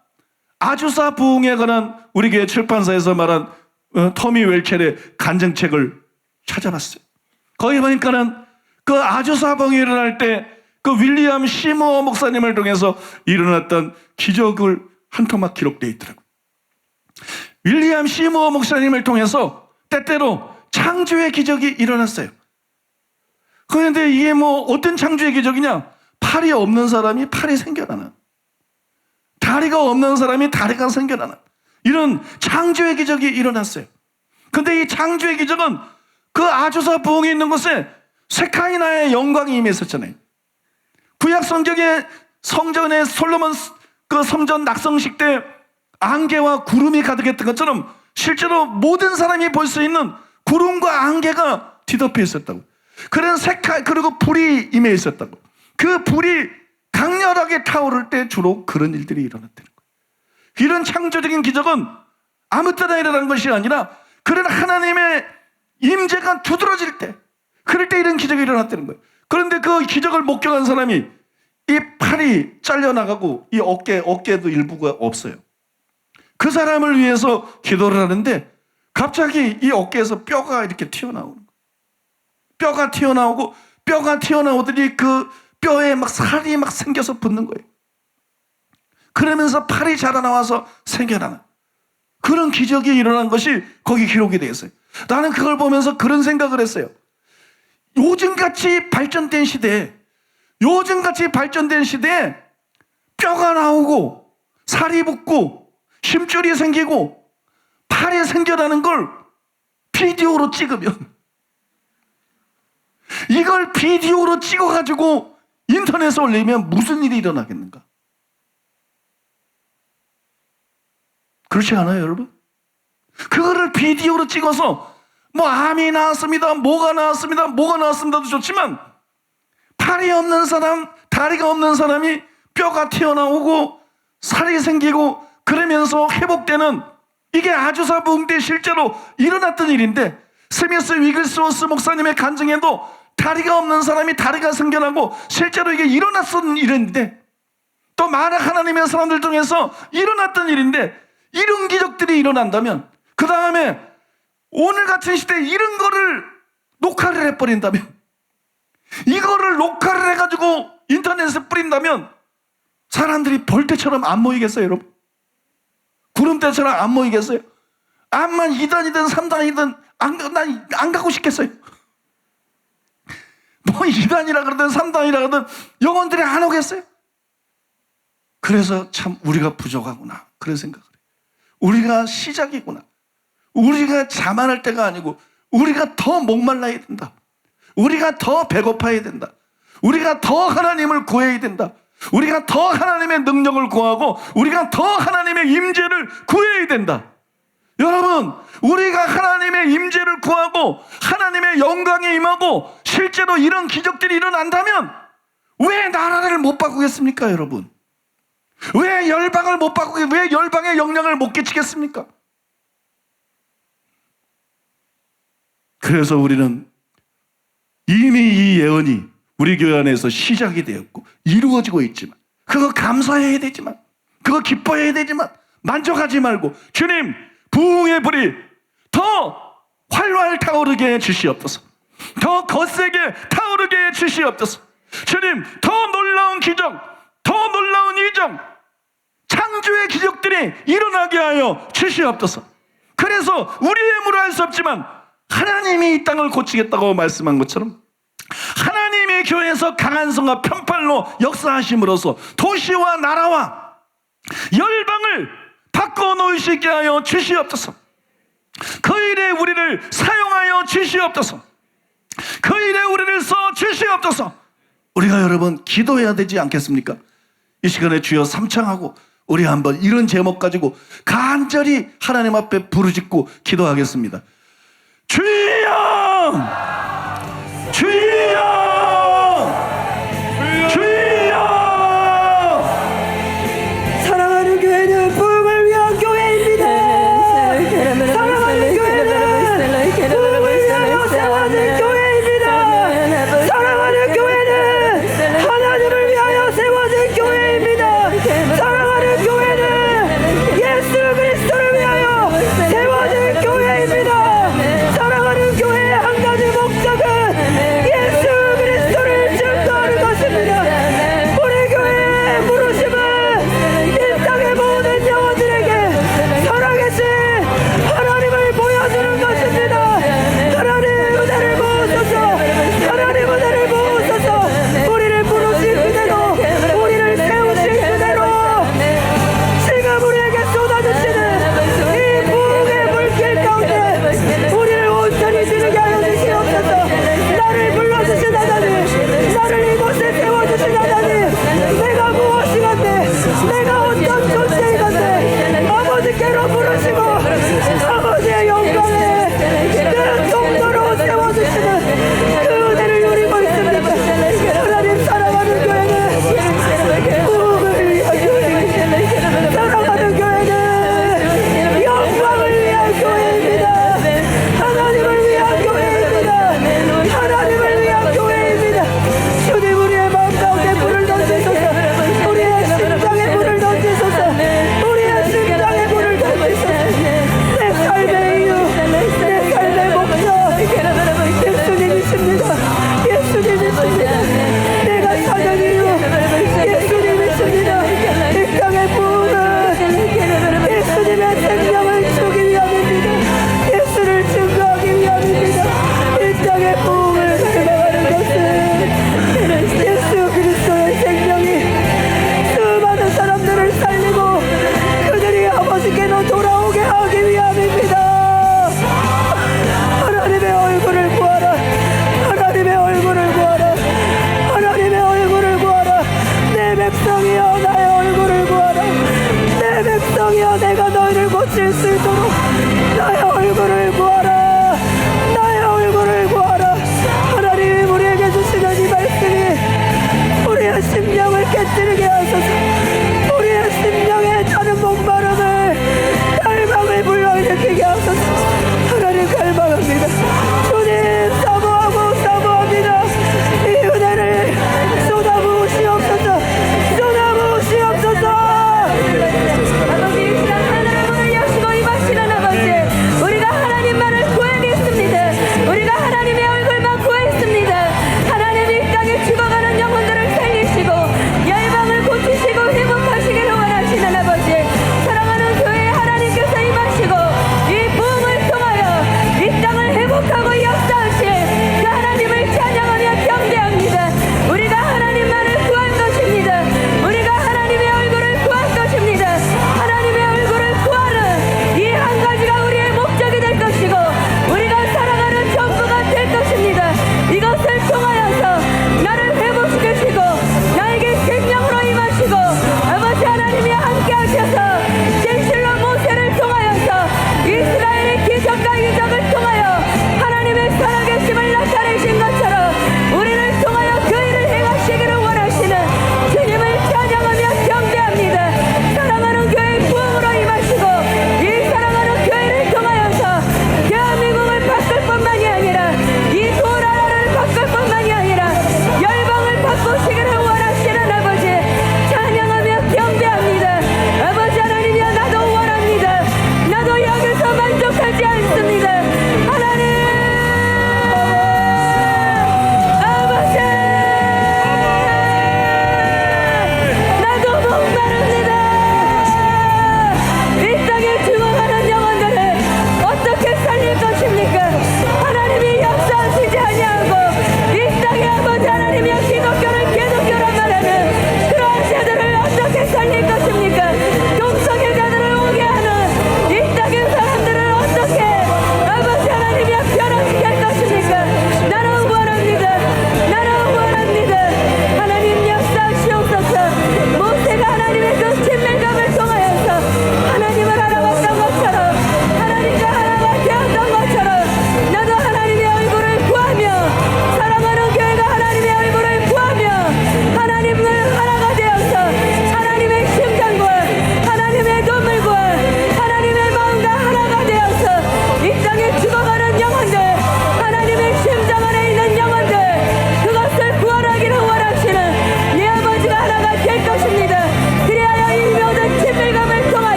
아주사 부흥에 관한 우리 교회 출판사에서 말한 터미 웰첼의 간증책을 찾아봤어요. 거기 보니까는 그 아주사 부흥이 일어날 때 그 윌리엄 시모어 목사님을 통해서 일어났던 기적을 한 토막 기록되어 있더라고요. 윌리엄 시모어 목사님을 통해서 때때로 창조의 기적이 일어났어요. 그런데 이게 뭐 어떤 창조의 기적이냐? 팔이 없는 사람이 팔이 생겨나는. 다리가 없는 사람이 다리가 생겨나는 이런 창조의 기적이 일어났어요. 근데 이 창조의 기적은 그 아주사 부흥이 있는 곳에 세카이나의 영광이 임했었잖아요. 구약 성전에 솔로몬 그 성전 낙성식 때 안개와 구름이 가득했던 것처럼 실제로 모든 사람이 볼 수 있는 구름과 안개가 뒤덮여 있었다고. 그리고 불이 임해 있었다고. 그 불이 강렬하게 타오를 때 주로 그런 일들이 일어났다는 거예요. 이런 창조적인 기적은 아무 때나 일어난 것이 아니라 그런 하나님의 임재가 두드러질 때, 그럴 때 이런 기적이 일어났다는 거예요. 그런데 그 기적을 목격한 사람이 이 팔이 잘려나가고 이 어깨도 일부가 없어요. 그 사람을 위해서 기도를 하는데 갑자기 이 어깨에서 뼈가 이렇게 튀어나오는 거예요. 뼈가 튀어나오고 뼈가 튀어나오더니 그 뼈에 막 살이 막 생겨서 붙는 거예요. 그러면서 팔이 자라나와서 생겨나는 그런 기적이 일어난 것이 거기 기록이 되어 있어요. 나는 그걸 보면서 그런 생각을 했어요. 요즘같이 발전된 시대에 뼈가 나오고 살이 붙고 힘줄이 생기고 팔이 생겨나는 걸 비디오로 찍으면, 이걸 비디오로 찍어가지고 인터넷에 올리면 무슨 일이 일어나겠는가? 그렇지 않아요, 여러분? 그거를 비디오로 찍어서 뭐 암이 나왔습니다, 뭐가 나왔습니다도 좋지만 팔이 없는 사람, 다리가 없는 사람이 뼈가 튀어나오고 살이 생기고 그러면서 회복되는, 이게 아주사 부흥 때 실제로 일어났던 일인데, 스미스 위글스워스 목사님의 간증에도 다리가 없는 사람이 다리가 생겨나고 실제로 이게 일어났던 일인데, 또 많은 하나님의 사람들 중에서 일어났던 일인데, 이런 기적들이 일어난다면, 그 다음에 오늘 같은 시대에 이런 거를 녹화를 해버린다면, 이거를 녹화를 해가지고 인터넷에 뿌린다면 사람들이 벌떼처럼 안 모이겠어요, 여러분? 구름대처럼 안 모이겠어요? 암만 2단이든 3단이든 안 가고 싶겠어요? 뭐 2단이라 그러든 3단이라 그러든 영혼들이 안 오겠어요? 그래서 참 우리가 부족하구나, 그런 생각을 해요. 우리가 시작이구나. 우리가 자만할 때가 아니고 우리가 더 목말라야 된다. 우리가 더 배고파야 된다. 우리가 더 하나님을 구해야 된다. 우리가 더 하나님의 능력을 구하고 우리가 더 하나님의 임재를 구해야 된다. 여러분, 우리가 하나님의 임재를 구하고 하나님의 영광에 임하고 실제로 이런 기적들이 일어난다면 왜 나라를 못 바꾸겠습니까, 여러분? 왜 열방을 못 바꾸게, 왜 열방의 영향을 못 끼치겠습니까? 그래서 우리는 이미 이 예언이 우리 교회 안에서 시작이 되었고 이루어지고 있지만, 그거 감사해야 되지만, 그거 기뻐해야 되지만, 만족하지 말고 주님, 부흥의 불이 더 활활 타오르게 해 주시옵소서. 더 거세게 타오르게 해 주시옵소서. 주님, 더 놀라운 기적, 더 놀라운 이적, 창조의 기적들이 일어나게 하여 주시옵소서. 그래서 우리의 힘으로 할 수 없지만 하나님이 이 땅을 고치겠다고 말씀한 것처럼 하나님의 교회에서 강한 성과 편팔로 역사하심으로써 도시와 나라와 열방을 바꿔놓을 수 있게 하여 주시옵소서. 그 일에 우리를 사용하여 주시옵소서. 그 일에 우리를 써 주시옵소서. 우리가 여러분 기도해야 되지 않겠습니까? 이 시간에 주여 삼창하고 우리 한번 이런 제목 가지고 간절히 하나님 앞에 부르짖고 기도하겠습니다. 주여! 주여! 주여! 사랑하는 교회는 부흥을 위한 교회입니다. 사랑하는 교회는 부흥을 위하여 세워진 교회입니다. 사랑하는 교회는 하나님을 위하여 세워진 교회입니다. 사랑하는 교회는 예수 그리스도를 위하여 세워진 교회입니다. 사랑하는 교회의 한 가지 목적은 예수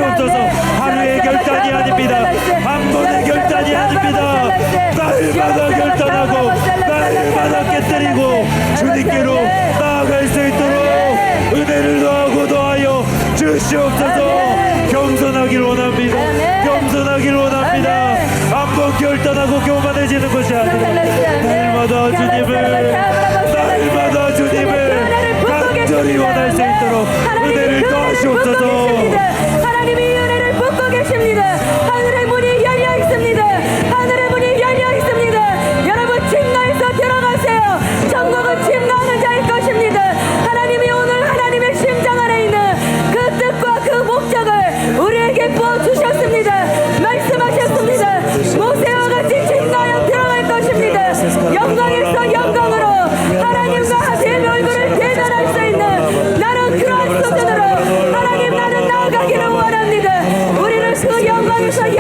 주옵소서. 하루의 결단이 아닙니다. 한 번의 결단이 아닙니다. 날마다 결단하고 날마다 깨뜨리고 주님께로 나아갈 수 있도록 은혜를 더하고 더하여 주시옵소서. 겸손하길 원합니다. 겸손하길 원합니다. 한 번 결단하고 교만해지는 것이 아니라 날마다 주님을 간절히 원할 수 있도록 은혜를 더하시옵소서. 하나님이 은혜를 붓고 계십니다. 하늘의 문이 열려 있습니다. 하늘의 문이 열려 있습니다. 여러분 침노에서 들어가세요. 천국은 침노하는 자일 것입니다. 하나님이 오늘 하나님의 심장 안에 있는 그 뜻과 그 목적을 우리에게 부어주셨습니다. 말씀하셨습니다. 모세와 같이 침노하여 들어갈 것입니다. 영광에서 영광으로 하나님과 내 얼굴을 대면할 수 있는 나는 그러한 수준으로 하나님 나는 나아가기를 원합니다. 우리는 그 영광에서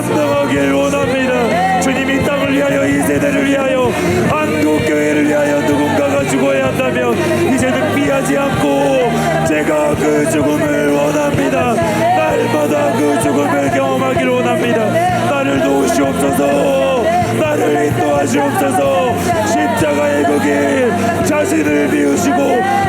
감당하길 원합니다. 주님 이 땅을 위하여 이 세대를 위하여 한국교회를 위하여 누군가가 죽어야 한다면 이제는 피하지 않고 제가 그 죽음을 원합니다. 날마다 그 죽음을 경험하길 원합니다. 나를 도우시옵소서. 나를 인도하시옵소서. 십자가의 그 길 자신을 비우시고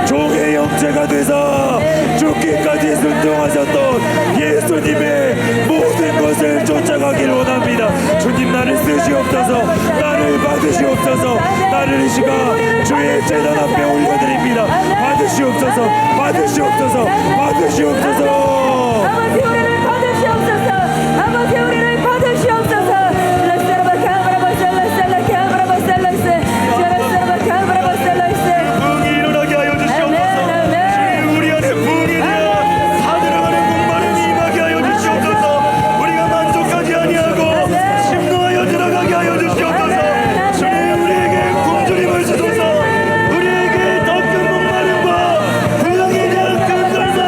종의 형체가 되사 죽기까지 순종하셨던 예수님의 모든 것을 쫓아가길 원합니다. 주님 나를 쓰시옵소서. 나를 받으시옵소서. 나를 이 시간 주의 제단 앞에 올려드립니다. 받으시옵소서. 받으시옵소서. 받으시옵소서. 아버지 우리를 받으시옵소서. 아버지 우리를 받으시옵소서. 부흥이 일어나게 하여 주시옵소서. 주님 우리 안에 부흥이 되어 사들어가는 목마름이 임하게 하여 주시옵소서. 우리가 만족하지 아니하고 심노하여 들어가게 하여 주시옵소서. 주님 우리에게 굶주림을 주소서. 우리에게 더 큰 목마름과 부흥에 대한 큰 설사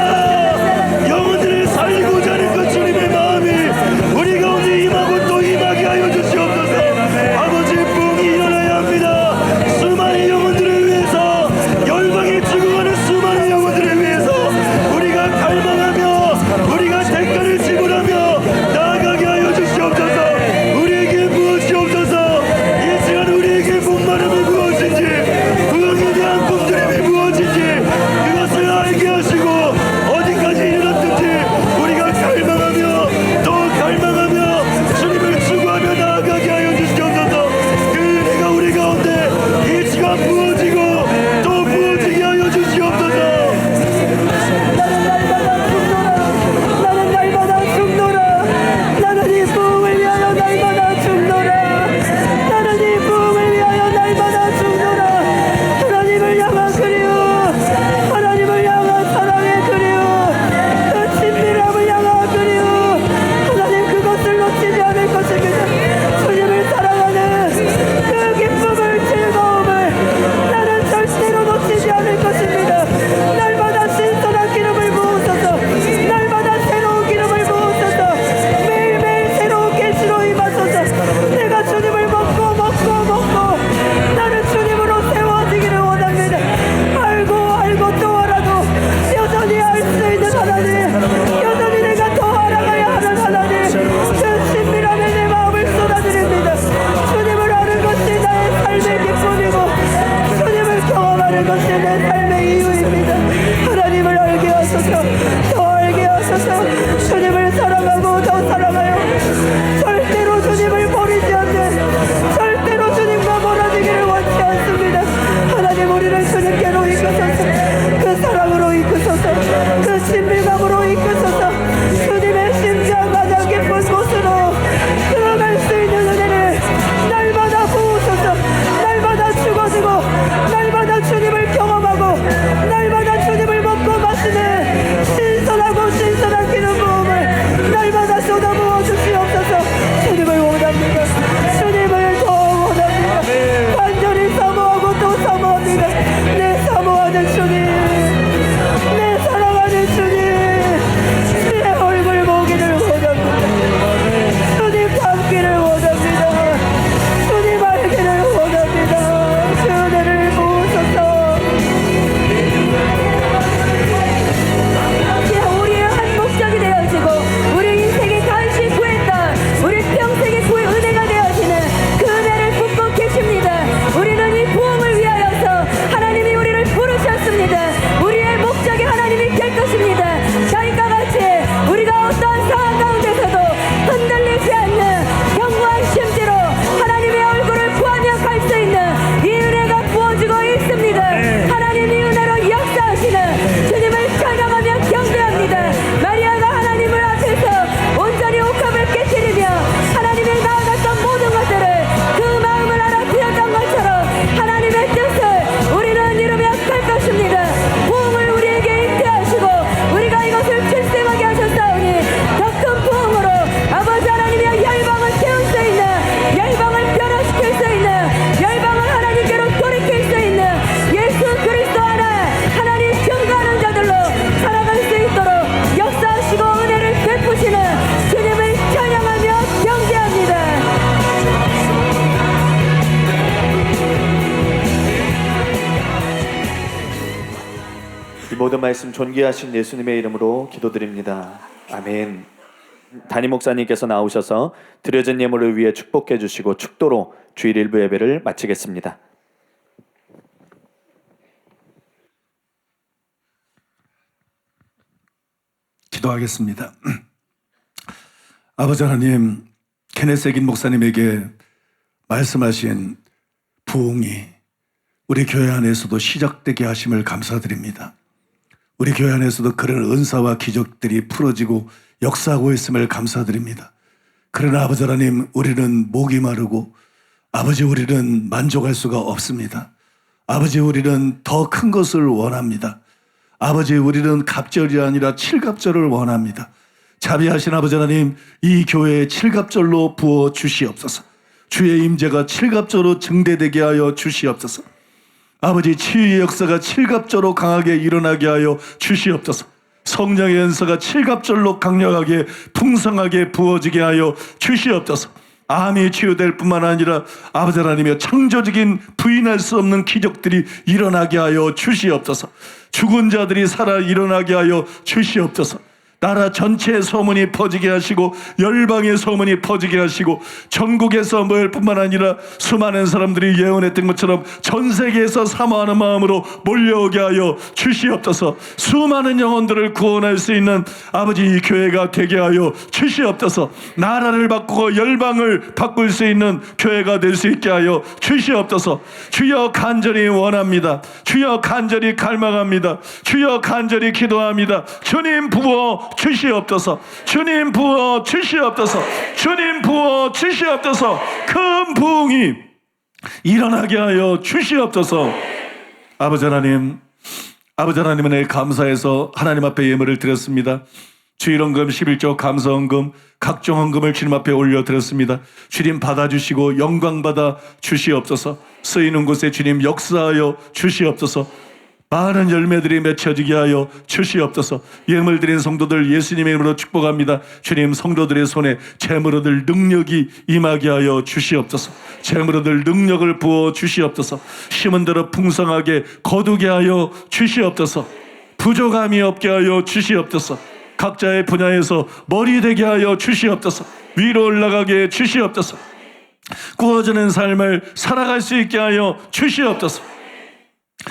모든 말씀 존귀하신 예수님의 이름으로 기도드립니다. 아멘. 담임 목사님께서 나오셔서 드려진 예물을 위해 축복해 주시고 축도로 주일 일부 예배를 마치겠습니다. 기도하겠습니다. 아버지 하나님, 케네스 긴 목사님에게 말씀하신 부흥이 우리 교회 안에서도 시작되게 하심을 감사드립니다. 우리 교회 안에서도 그런 은사와 기적들이 풀어지고 역사하고 있음을 감사드립니다. 그러나 아버지 하나님, 우리는 목이 마르고 아버지, 우리는 만족할 수가 없습니다. 아버지, 우리는 더 큰 것을 원합니다. 아버지, 우리는 갑절이 아니라 칠갑절을 원합니다. 자비하신 아버지 하나님, 이 교회에 칠갑절로 부어 주시옵소서. 주의 임재가 칠갑절로 증대되게 하여 주시옵소서. 아버지, 치유의 역사가 칠갑절로 강하게 일어나게 하여 주시옵소서. 성령의 은사가 칠갑절로 강력하게 풍성하게 부어지게 하여 주시옵소서. 암이 치유될 뿐만 아니라 아버지 하나님의 창조적인 부인할 수 없는 기적들이 일어나게 하여 주시옵소서. 죽은 자들이 살아 일어나게 하여 주시옵소서. 나라 전체의 소문이 퍼지게 하시고 열방의 소문이 퍼지게 하시고 전국에서 모일 뿐만 아니라 수많은 사람들이 예언했던 것처럼 전 세계에서 사모하는 마음으로 몰려오게 하여 주시옵소서. 수많은 영혼들을 구원할 수 있는 아버지 이 교회가 되게 하여 주시옵소서. 나라를 바꾸고 열방을 바꿀 수 있는 교회가 될 수 있게 하여 주시옵소서. 주여, 간절히 원합니다. 주여, 간절히 갈망합니다. 주여, 간절히 기도합니다. 주님 부어 주시옵소서. 주님 부어 주시옵소서. 주님 부어 주시옵소서. 큰 부흥이 일어나게 하여 주시옵소서. 아버지 하나님, 아버지 하나님은혜 감사해서 하나님 앞에 예물을 드렸습니다. 주일헌금 11조 감사헌금 각종 헌금을 주님 앞에 올려드렸습니다. 주님 받아주시고 영광 받아 주시옵소서. 쓰이는 곳에 주님 역사하여 주시옵소서. 많은 열매들이 맺혀지게 하여 주시옵소서. 예물 드린 성도들 예수님의 이름으로 축복합니다. 주님, 성도들의 손에 재물 얻을 능력이 임하게 하여 주시옵소서. 재물 얻을 능력을 부어 주시옵소서. 심은 대로 풍성하게 거두게 하여 주시옵소서. 부족함이 없게 하여 주시옵소서. 각자의 분야에서 머리 되게 하여 주시옵소서. 위로 올라가게 해 주시옵소서. 구워지는 삶을 살아갈 수 있게 하여 주시옵소서.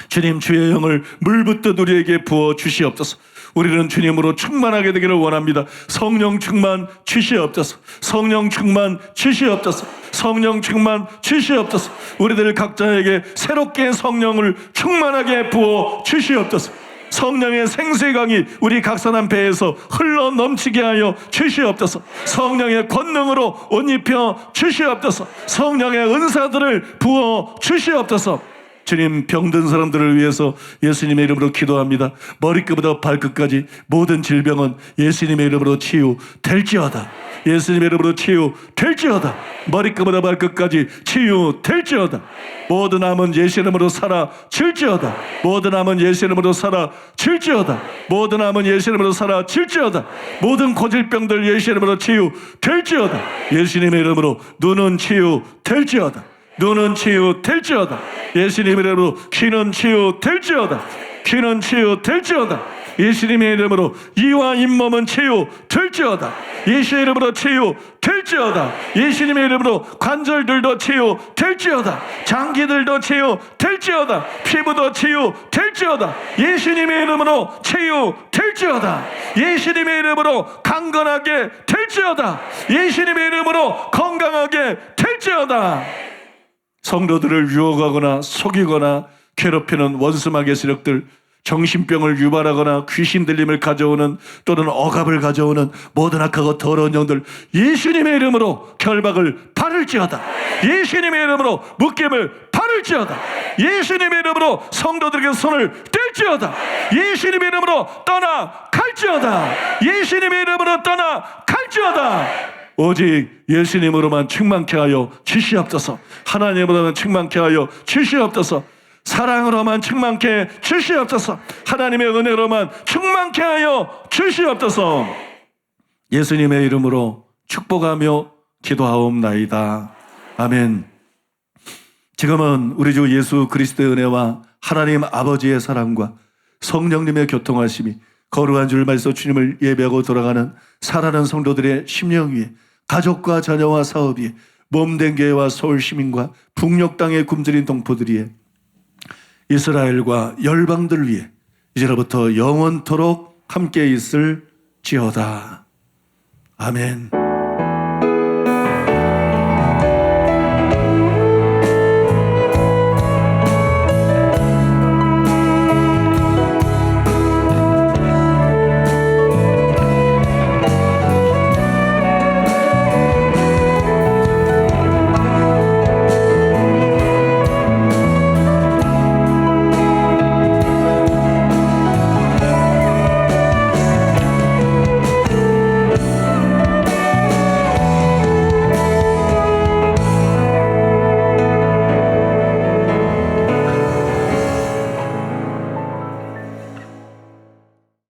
주님, 주의 영을 물붓듯 우리에게 부어 주시옵소서. 우리는 주님으로 충만하게 되기를 원합니다. 성령 충만 주시옵소서. 성령 충만 주시옵소서. 성령 충만 주시옵소서. 우리들 각자에게 새롭게 성령을 충만하게 부어 주시옵소서. 성령의 생수의 강이 우리 각 사람 배에서 흘러 넘치게 하여 주시옵소서. 성령의 권능으로 옷 입혀 주시옵소서. 성령의 은사들을 부어 주시옵소서. 주님, 병든 사람들을 위해서 예수님의 이름으로 기도합니다. 머리끝부터 발끝까지 모든 질병은 예수님의 이름으로 치유될지어다. 예수님의 이름으로 치유될지어다. 머리끝부터 발끝까지 치유될지어다. 모든 암은 예수 이름으로 사라질지어다. 모든 암은 예수 이름으로 사라질지어다. 모든 암은 예수 이름으로 사라질지어다. 모든 고질병들 예수 이름으로 치유될지어다. 예수님의 이름으로 눈은 치유될지어다. 눈은 치유될지어다. 예수님의 이름으로 귀는 치유될지어다. 귀는 치유될지어다. 예수님의 이름으로 이와 잇몸은 치유될지어다. 예수의 이름으로 치유될지어다. 예수님의 이름으로 관절들도 치유될지어다. 장기들도 치유될지어다. 피부도 치유될지어다. 예수님의 이름으로 치유될지어다. 예수님의 이름으로 강건하게 될지어다. 예수님의 이름으로 건강하게 될지어다. 성도들을 유혹하거나 속이거나 괴롭히는 원수마귀의 세력들, 정신병을 유발하거나 귀신 들림을 가져오는 또는 억압을 가져오는 모든 악하고 더러운 영들 예수님의 이름으로 결박을 바를지어다. 예수님의 이름으로 묶임을 바를지어다. 예수님의 이름으로 성도들에게 손을 뗄지어다. 예수님의 이름으로 떠나갈지어다. 예수님의 이름으로 떠나갈지어다. 오직 예수님으로만 충만케 하여 주시옵소서. 하나님으로만 충만케 하여 주시옵소서. 사랑으로만 충만케 주시옵소서. 하나님의 은혜로만 충만케 하여 주시옵소서. 예수님의 이름으로 축복하며 기도하옵나이다. 아멘. 지금은 우리 주 예수 그리스도의 은혜와 하나님 아버지의 사랑과 성령님의 교통하심이 거룩한 줄 말써 주님을 예배하고 돌아가는 사랑하는 성도들의 심령 위에, 가족과 자녀와 사업 위에, 몸된 교회와 서울 시민과 북녘 땅에 굶주린 동포들 위에, 이스라엘과 열방들 위에 이제로부터 영원토록 함께 있을지어다. 아멘.